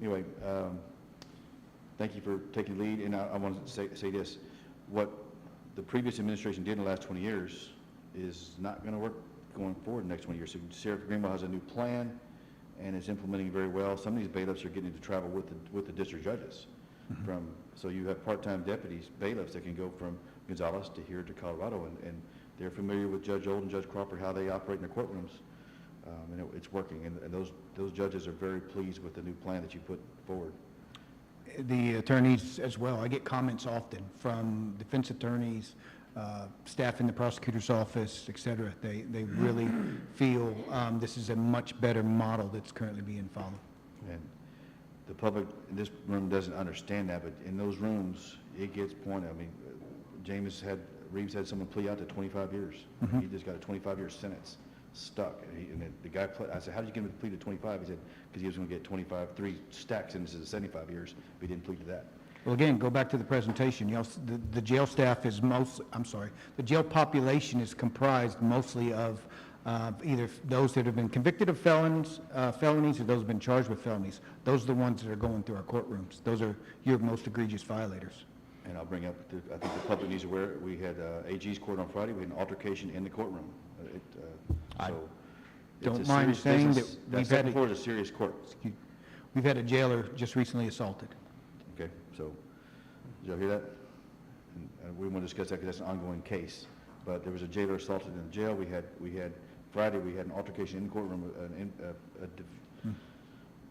Anyway, thank you for taking the lead, and I want to say this: what the previous administration did in the last 20 years is not going to work going forward in the next 20 years. So Sheriff Greenwell has a new plan, and is implementing very well. Some of these bailiffs are getting to travel with the district judges. So you have part-time deputies, bailiffs that can go from Gonzales to here to Colorado, and they're familiar with Judge Old and Judge Crawford, how they operate in their courtrooms. And it's working, and those judges are very pleased with the new plan that you put forward. The attorneys as well. I get comments often from defense attorneys, staff in the prosecutor's office, et cetera. They really feel this is a much better model that's currently being followed. And the public in this room doesn't understand that, but in those rooms, it gets pointed. I mean, Reeves had someone plea out to 25 years. He just got a 25-year sentence, stuck. And the guy, I said, how did you get him to plead to 25? He said, because he was going to get 3 stack sentences of 75 years, but he didn't plead to that. Well, again, go back to the presentation. The jail staff is the jail population is comprised mostly of either those that have been convicted of felonies, or those who have been charged with felonies. Those are the ones that are going through our courtrooms. Those are your most egregious violators. And I'll bring up, I think the public needs to aware, we had AG's court on Friday, we had an altercation in the courtroom. I So it's don't a mind serious saying business. that That we've had second a- floor is a serious court. We've had a jailer just recently assaulted. Okay, so, did y'all hear that? And we want to discuss that because that's an ongoing case. But there was a jailer assaulted in the jail. Friday, we had an altercation in the courtroom.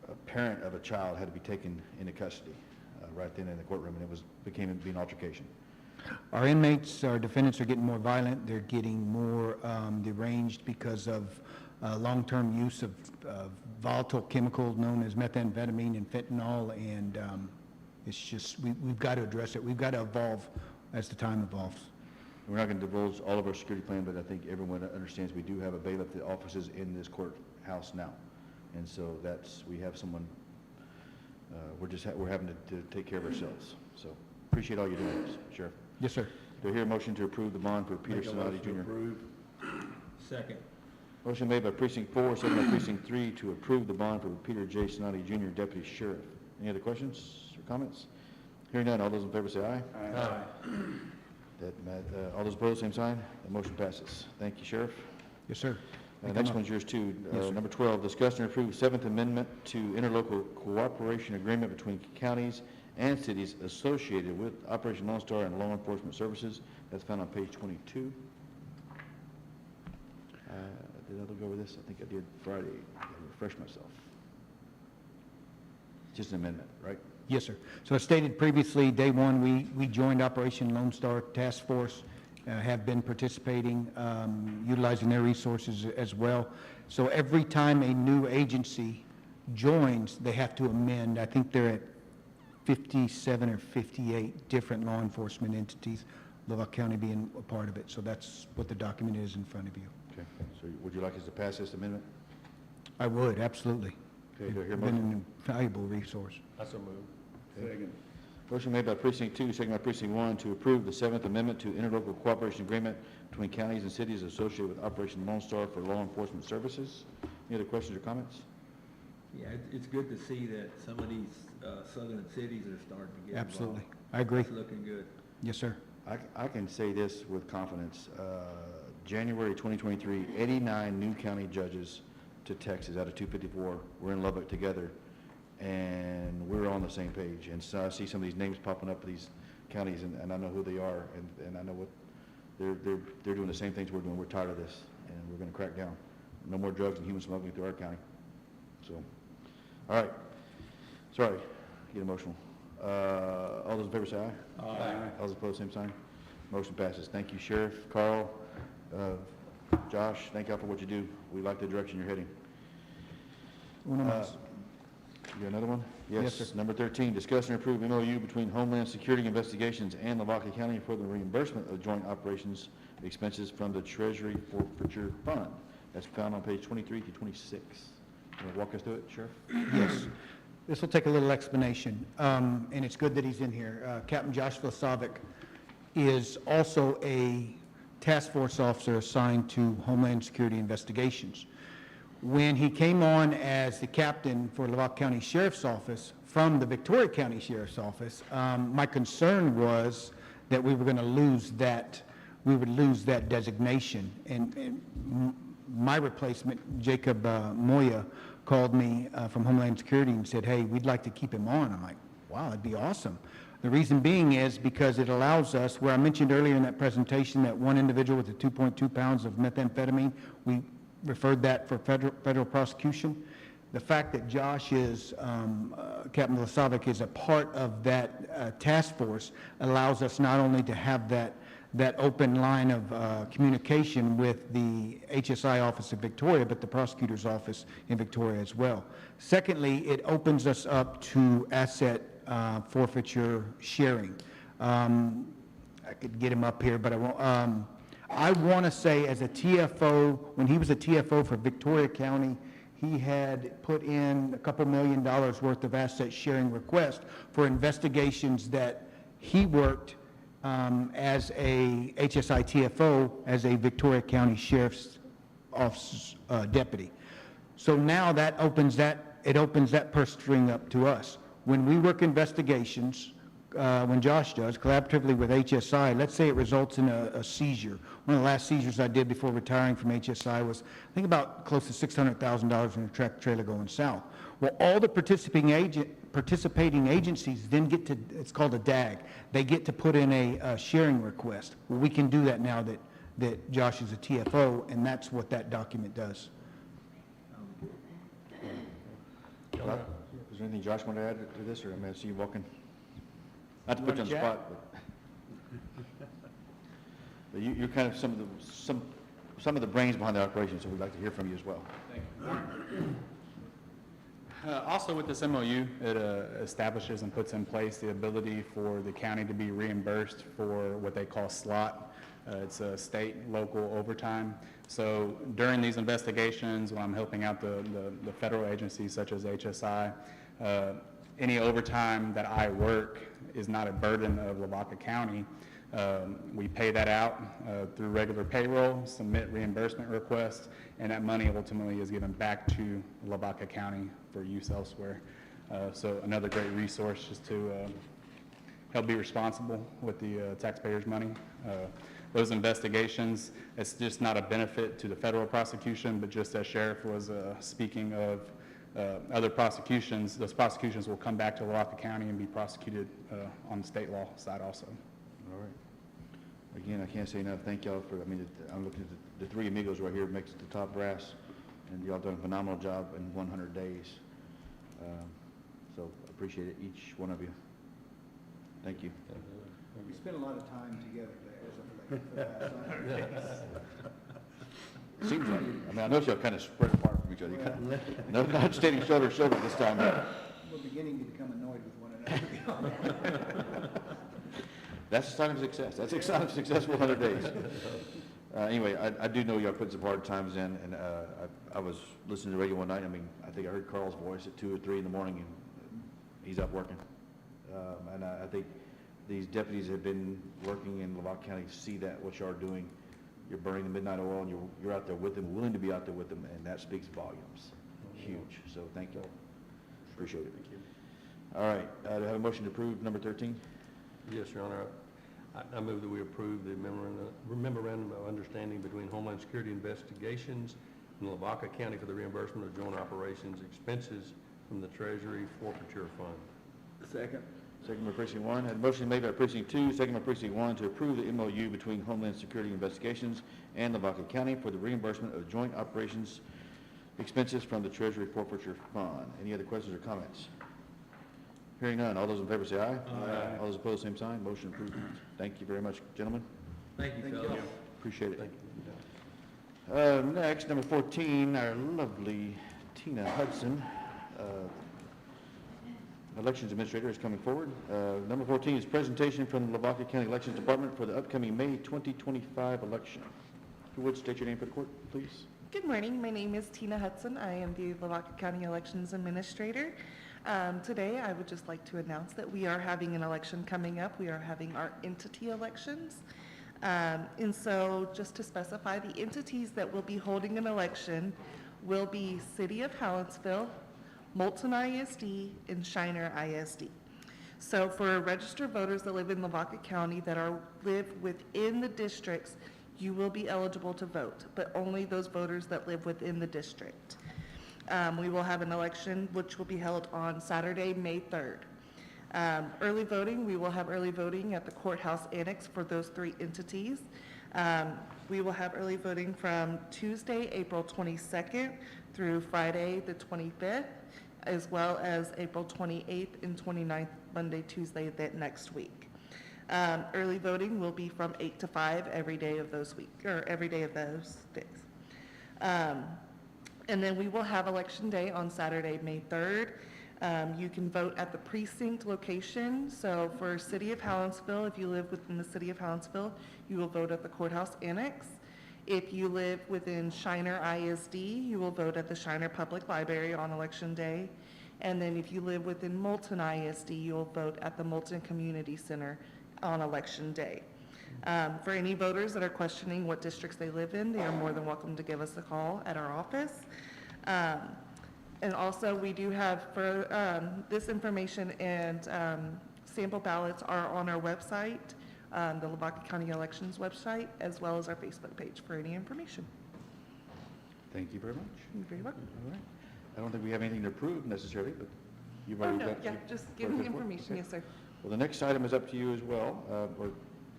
A parent of a child had to be taken into custody right then in the courtroom, and it became an altercation. Our inmates, our defendants are getting more violent. They're getting more deranged because of long-term use of volatile chemicals known as methamphetamine and fentanyl, and it's just, we've got to address it. We've got to evolve as the time evolves. We're not going to divulge all of our security plan, but I think everyone understands we do have a bailiff that offices in this courthouse now. And so we have someone, we're having to take care of ourselves. So appreciate all you're doing, Sheriff. Yes, sir. Do I hear a motion to approve the bond for Peter Make a Sonati motion to Jr.? approve. Second. Motion made by precinct 4, second by precinct 3 to approve the bond for Peter J. Sonati Jr., Deputy Sheriff. Any other questions or comments? Hearing none, all those in favor say aye. Aye. All those opposed, same sign. The motion passes. Thank you, Sheriff. Yes, sir. Next one's yours too. Yes, sir. Number 12, discuss and approve Seventh Amendment to interlocal cooperation agreement between counties and cities associated with Operation Lone Star and law enforcement services. That's found on page 22. Did I look over this? I think I did Friday. I gotta refresh myself. Just an amendment, right? Yes, sir. So as stated previously, day one, we joined Operation Lone Star Task Force, have been participating, utilizing their resources as well. So every time a new agency joins, they have to amend. I think they're at 57 or 58 different law enforcement entities, Lavaca County being a part of it. So that's what the document is in front of you. Okay. So would you like us to pass this amendment? I would, absolutely. Okay, do I hear a Been motion? an invaluable resource. I so move. Second. Motion made by precinct 2, second by precinct 1 to approve the Seventh Amendment to interlocal cooperation agreement between counties and cities associated with Operation Lone Star for law enforcement services. Any other questions or comments? Yeah, it's good to see that some of these southern cities are starting to get involved. Absolutely. I agree. It's looking good. Yes, sir. I can say this with confidence. January 2023, 89 new county judges to Texas out of 254. We're in Lubbock together, and we're on the same page. And so I see some of these names popping up for these counties, and I know who they are, and I know what they're doing the same things we're doing. We're tired of this, and we're going to crack down. No more drugs and human smuggling through our county. So, all right. Sorry, get emotional. All those in favor say aye. Aye. All those opposed, same sign. Motion passes. Thank you, Sheriff, Carl, Josh, thank y'all for what you do. We like the direction you're heading. Uno más. You got another one? Yes, sir. Number 13, discuss and approve MOU between Homeland Security Investigations and Lavaca County for the reimbursement of joint operations expenses from the Treasury Forfeiture Fund. That's found on page 23 to 26. You want to walk us through it, Sheriff? Yes. This will take a little explanation, and it's good that he's in here. Captain Josh Vlasovic is also a task force officer assigned to Homeland Security Investigations. When he came on as the captain for Lavaca County Sheriff's Office from the Victoria County Sheriff's Office, my concern was that we were going to lose that, we would lose that designation. And my replacement, Jacob Moya, called me from Homeland Security and said, hey, we'd like to keep him on. I'm like, wow, that'd be awesome. The reason being is because it allows us, where I mentioned earlier in that presentation that one individual with the 2.2 pounds of methamphetamine, we referred that for federal prosecution. The fact that Josh is, Captain Vlasovic is a part of that task force allows us not only to have that open line of communication with the HSI office in Victoria, but the prosecutor's office in Victoria as well. Secondly, it opens us up to asset forfeiture sharing. I could get him up here, but I won't. I want to say as a TFO, when he was a TFO for Victoria County he had put in a couple $1 million worth of asset sharing request for investigations that he worked as a HSI TFO, as a Victoria County Sheriff's Office deputy. So now that opens that purse string up to us. When we work investigations, when Josh does, collaboratively with HSI, let's say it results in a seizure. One of the last seizures I did before retiring from HSI was, I think, about close to $600,000 in a tractor trailer going south. Well, all the participating agencies then get to, it's called a DAG, they get to put in a sharing request. Well, we can do that now that Josh is a TFO, and that's what that document does. Is there anything Josh want to add to this, or I mean, I see you walking? Not to put you on the spot, but you're kind of some of the brains behind the operation, so we'd like to hear from you as well. Also with this MOU, it establishes and puts in place the ability for the county to be reimbursed for what they call slot. It's a state, local overtime. So during these investigations, when I'm helping out the federal agencies such as HSI, any overtime that I work is not a burden of Lavaca County. We pay that out through regular payroll, submit reimbursement requests, and that money ultimately is given back to Lavaca County for use elsewhere. So another great resource just to help be responsible with the taxpayers' money. Those investigations, it's just not a benefit to the federal prosecution, but just as Sheriff was speaking of other prosecutions, those prosecutions will come back to Lavaca County and be prosecuted on the state law side also. All right. Again, I can't say enough. Thank y'all for, I mean, I'm looking at the three amigos right here, makes the top brass, and y'all done a phenomenal job in 100 days. So appreciate it, each one of you. Thank you. We spent a lot of time together there, Seems like it. I mean, I know y'all kind of spread apart from each other. You kinda- No, not standing shoulder to shoulder this time. We're beginning to become annoyed with one another. That's a sign of success. That's a sign of successful 100 days. Anyway, I do know y'all put some hard times in, and I was listening to the radio one night. I mean, I think I heard Carl's voice at 2 or 3 in the morning, and he's up working. And I think these deputies have been working in Lavaca County, see that, what y'all are doing. You're burning the midnight oil, and you're out there with them, willing to be out there with them, and that speaks volumes. Huge. So thank y'all. Appreciate it. Thank you. All right. Do I have a motion to approve number 13? Yes, Your Honor. I move that we approve the memorandum of understanding between Homeland Security Investigations and Lavaca County for the reimbursement of joint operations expenses from the Treasury Forfeiture Fund. Second. Second by Precinct 1. Had a motion made by Precinct 2, second by Precinct 1 to approve the MOU between Homeland Security Investigations and Lavaca County for the reimbursement of joint operations expenses from the Treasury Forfeiture Fund. Any other questions or comments? Hearing none. All those in favor say aye. Aye. All those opposed, same sign. Motion approved. Thank you very much, gentlemen. Thank you, fellas. Appreciate it. Thank you. Next, number 14, our lovely Tina Hudson, Elections Administrator, is coming forward. Number 14 is presentation from the Lavaca County Elections Department for the upcoming May 2025 election. Who would state your name for the court, please? Good morning. My name is Tina Hudson. I am the Lavaca County Elections Administrator. Today, I would just like to announce that we are having an election coming up. We are having our entity elections. And so just to specify, the entities that will be holding an election will be City of Hallettsville, Moulton ISD, and Shiner ISD. So for registered voters that live in Lavaca County that live within the districts, you will be eligible to vote, but only those voters that live within the district. We will have an election which will be held on Saturday, May 3rd. Early voting, we will have early voting at the courthouse annex for those 3 entities. We will have early voting from Tuesday, April 22nd through Friday, the 25th, as well as April 28th and 29th, Monday, Tuesday, that next week. Early voting will be from 8 to 5 every day of those days. And then we will have Election Day on Saturday, May 3rd. You can vote at the precinct location. So for City of Hallettsville, if you live within the City of Hallettsville, you will vote at the courthouse annex. If you live within Shiner ISD, you will vote at the Shiner Public Library on Election Day. And then if you live within Moulton ISD, you'll vote at the Moulton Community Center on Election Day. For any voters that are questioning what districts they live in, they are more than welcome to give us a call at our office. And also, we do have, for this information and sample ballots are on our website, the Lavaca County Elections website, as well as our Facebook page for any information. Thank you very much. You're very welcome. All right. I don't think we have anything to prove necessarily, but you've Oh, already no, got. yeah, you've just got giving a good point. information, Okay. yes, sir. Well, the next item is up to you as well, or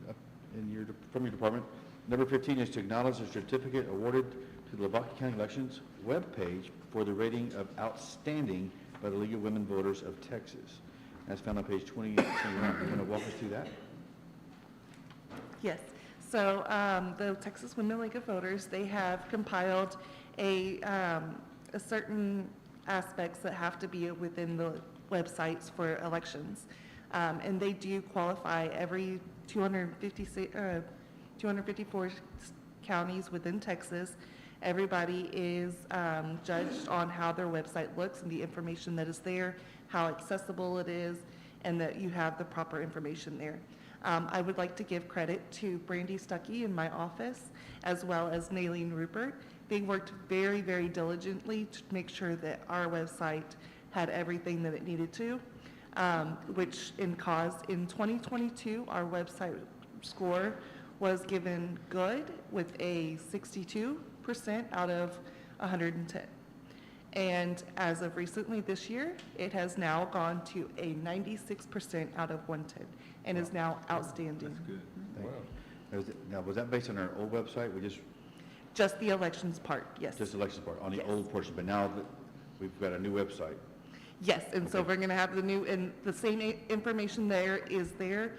up in your, from your department. Number 15 is to acknowledge the certificate awarded to the Lavaca County Elections webpage for the rating of outstanding by the League of Women Voters of Texas. That's found on page 21. You want to walk us through that? Yes, so the Texas Women League of Voters, they have compiled a certain aspects that have to be within the websites for elections. And they do qualify every 254 counties within Texas. Everybody is judged on how their website looks and the information that is there, how accessible it is, and that you have the proper information there. I would like to give credit to Brandy Stuckey in my office, as well as Naylene Rupert. They worked very, very diligently to make sure that our website had everything that it needed to, which in 2022, our website score was given good with a 62% out of 110. And as of recently this year, it has now gone to a 96% out of 110 and is now outstanding. That's good. Thank you. Now, was that based on our old website? We Just the elections part, yes. just elections part, on the Yes. old portion, but now that we've got a new website. Yes, and so Okay. we're going to have the new, and the same information there is there.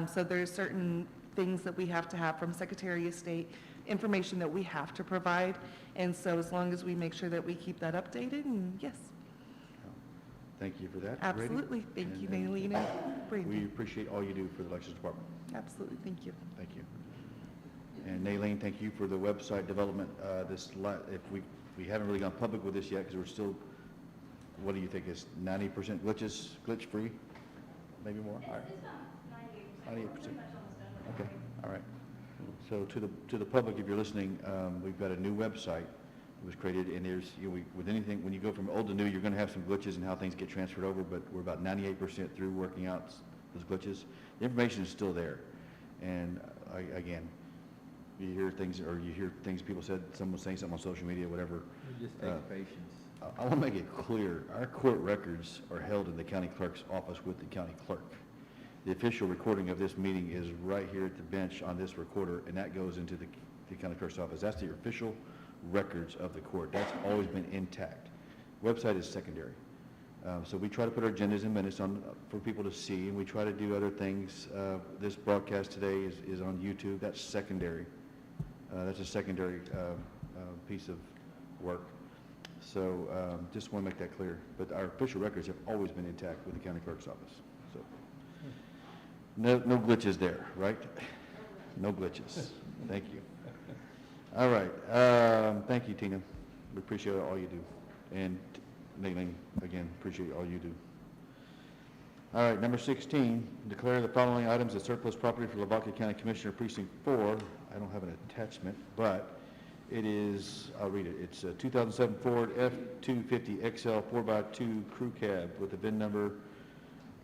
So there's certain things that we have to have from Secretary of State, information that we have to provide. And so as long as we make sure that we keep that updated, and yes, Thank you for that. Brady. absolutely. Thank you, And Naylene and we Brandy. appreciate all you do for the elections department. Absolutely, thank you. Thank you. And Naylene, thank you for the website development. If we haven't really gone public with this yet, because we're still, what do you think, is 90% glitch-free? Maybe more? All right. It's 98%. 98%. We're pretty much almost done with Okay, everything. all right. So to the public, if you're listening, we've got a new website that was created, and there's, with anything, when you go from old to new, you're going to have some glitches in how things get transferred over, but we're about 98% through working out those glitches. The information is still there, and again, you hear things people said, someone was saying something on social media, whatever. It just takes patience. I want to make it clear, our court records are held in the county clerk's office with the county clerk. The official recording of this meeting is right here at the bench on this recorder, and that goes into the county clerk's office. That's the official records of the court. That's always been intact. Website is secondary. So we try to put our agendas and minutes on for people to see, and we try to do other things. This broadcast today is on YouTube. That's secondary. That's a secondary piece of work. So just want to make that clear. But our official records have always been intact with the county clerk's office. So no glitches there, right? No glitches. Thank you. All right. Thank you, Tina. We appreciate all you do. And Naylene, again, appreciate all you do. All right, number 16, declare the following items as surplus property for Lavaca County Commissioner Precinct 4. I don't have an attachment, but it is, I'll read it. It's a 2007 Ford F-250 XL 4x2 crew cab with a VIN number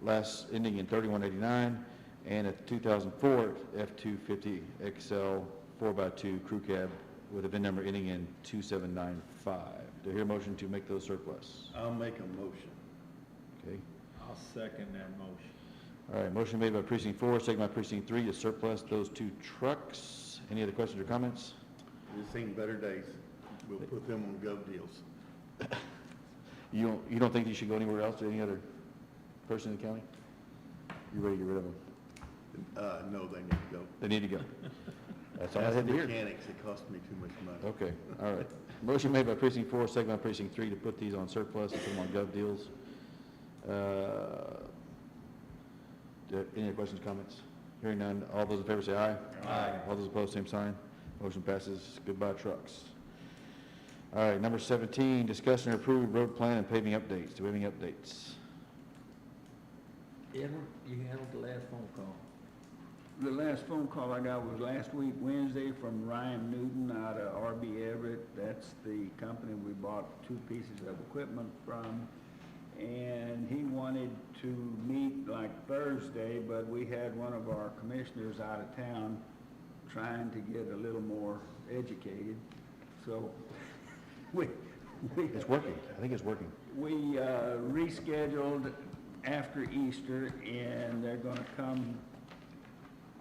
last ending in 3189, and a 2004 F-250 XL 4x2 crew cab with a VIN number ending in 2795. Do I hear a motion to make those surplus? I'll make a motion. Okay. I'll second that motion. All right, motion made by precinct 4, second by precinct 3 to surplus those two trucks. Any other questions or comments? We've seen better days. We'll put them on gov deals. You don't think you should go anywhere else to any other person in the county? You ready to get rid of them? No, they need to go. They need to go. That's all I Ask had to hear. mechanics, it costs me too much money. Okay, all right. Motion made by precinct 4, second by precinct 3 to put these on surplus and put them on gov deals. Any other questions, comments? Hearing none, all those in favor say aye. Aye. All those opposed, same sign. Motion passes. Goodbye trucks. All right, number 17, discuss and approve road plan and paving updates. Do we have any updates? Edward, you handled the last phone call. The last phone call I got was last week, Wednesday, from Ryan Newton out of RB Everett. That's the company we bought 2 pieces of equipment from. And he wanted to meet like Thursday, but we had one of our commissioners out of town trying to get a little more educated. So we It's working. I think it's working. we rescheduled after Easter, and they're gonna come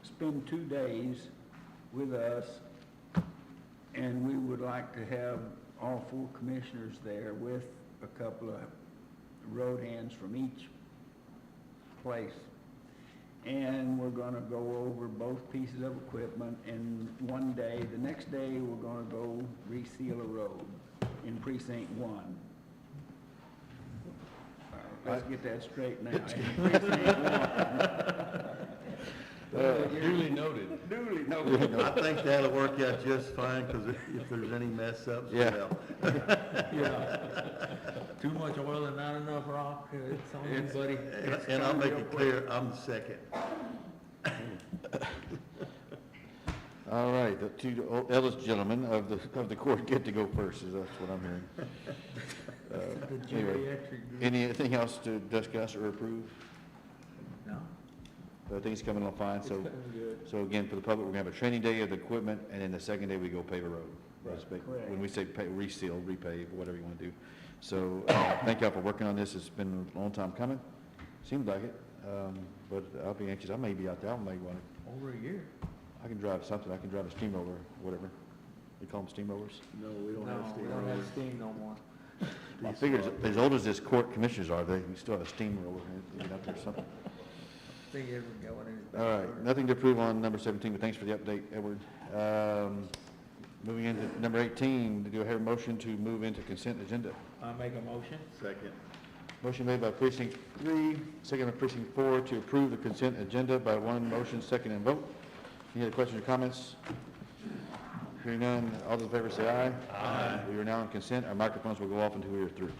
spend 2 days with us, and we would like to have all 4 commissioners there with a couple of road hands from each place. And we're gonna go over both pieces of equipment, and one day, the next day, we're gonna go reseal a road in precinct 1. Let's get that straight now. In precinct 1. Duly noted. Duly noted. I think that'll work out just fine, because if there's any mess ups, Yeah. well. Yeah. Too much oil and not enough rock, it's on you, buddy. And I'll make it clear, I'm the second. All right, the 2 eldest gentlemen of the court get to go first, is that's what I'm hearing. The Anyway, geriatric. anything else to discuss or approve? No, Everything's coming along fine, it's so, coming good. so again, for the public, we're gonna have a training day of the equipment, and then the second day we go pave a road. Correct. When we say reseal, repave, whatever you wanna do. So, thank y'all for working on this, it's been a long time coming, seems like it, but I'll be anxious, I may be out there, I may wanna, Over a year. I can drive something, I can drive a steamroller, whatever. They call them steamrollers? No, we don't No, have we steam don't have rollers. steam no more. I figure as old as this court commissioners are, we still have a steamroller, out there or something. I think Edward got one in his All right, backyard. nothing to approve on number 17, but thanks for the update, Edward. Moving into number 18, do I hear a motion to move into consent agenda? I make a motion. Second. Motion made by precinct 3, second by precinct 4 to approve the consent agenda by one motion, second and vote. Any other questions or comments? Hearing none, all those in favor say aye. Aye. We are now in consent. Our microphones will go off until we are through.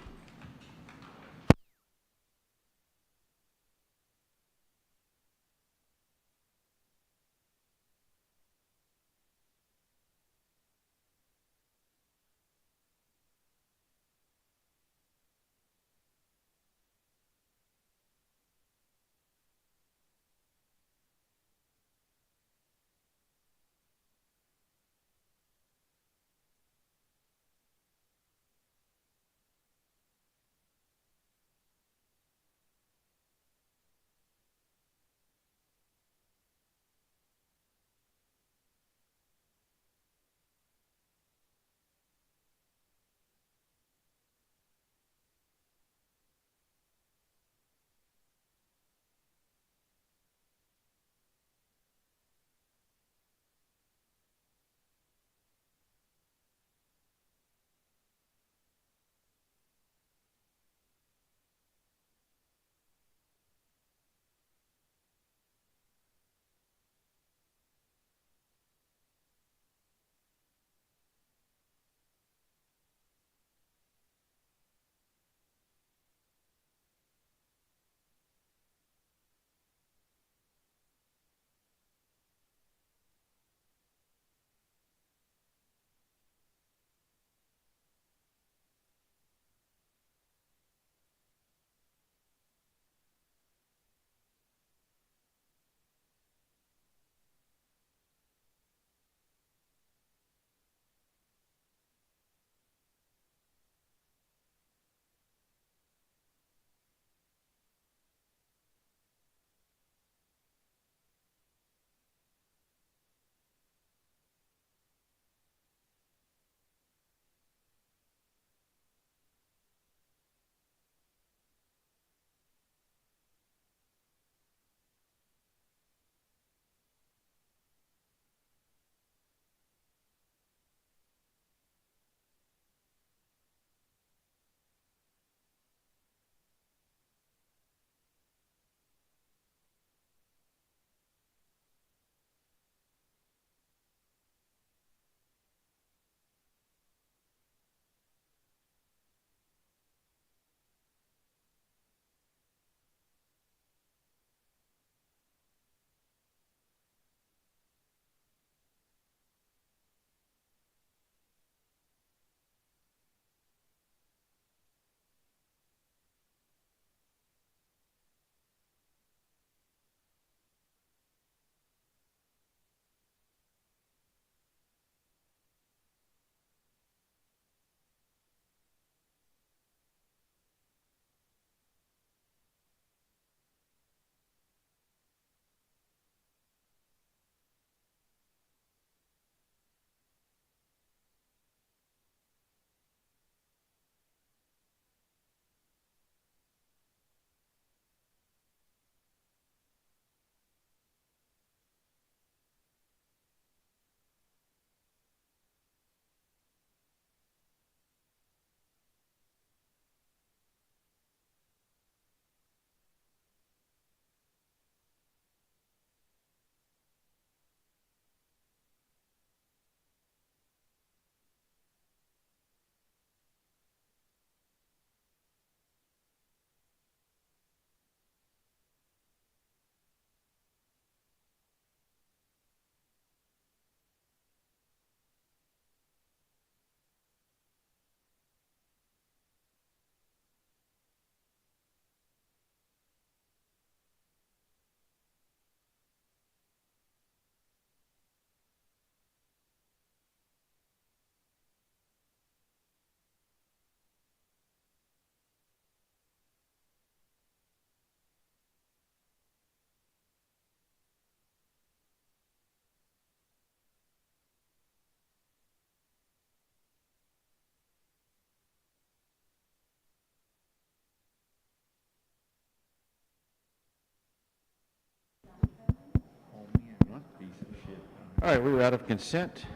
All right, we are out of consent.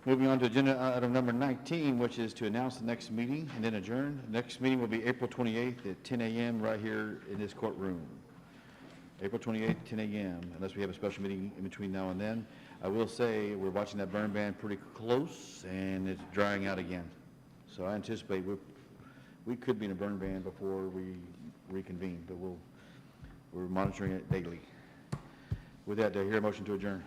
Moving on to agenda item number 19, which is to announce the next meeting and then adjourn. The next meeting will be April 28th at 10 a.m. right here in this courtroom. April 28th, 10 a.m., unless we have a special meeting in between now and then. I will say, we're watching that burn ban pretty close, and it's drying out again. So I anticipate we could be in a burn ban before we reconvene, but we're monitoring it daily. With that, do I hear a motion to adjourn?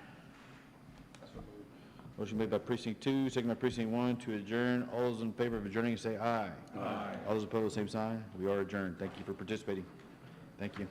Motion made by precinct 2, second by precinct 1 to adjourn. All those in favor of adjourning, say aye. Aye. All those opposed, same sign. We are adjourned. Thank you for participating. Thank you.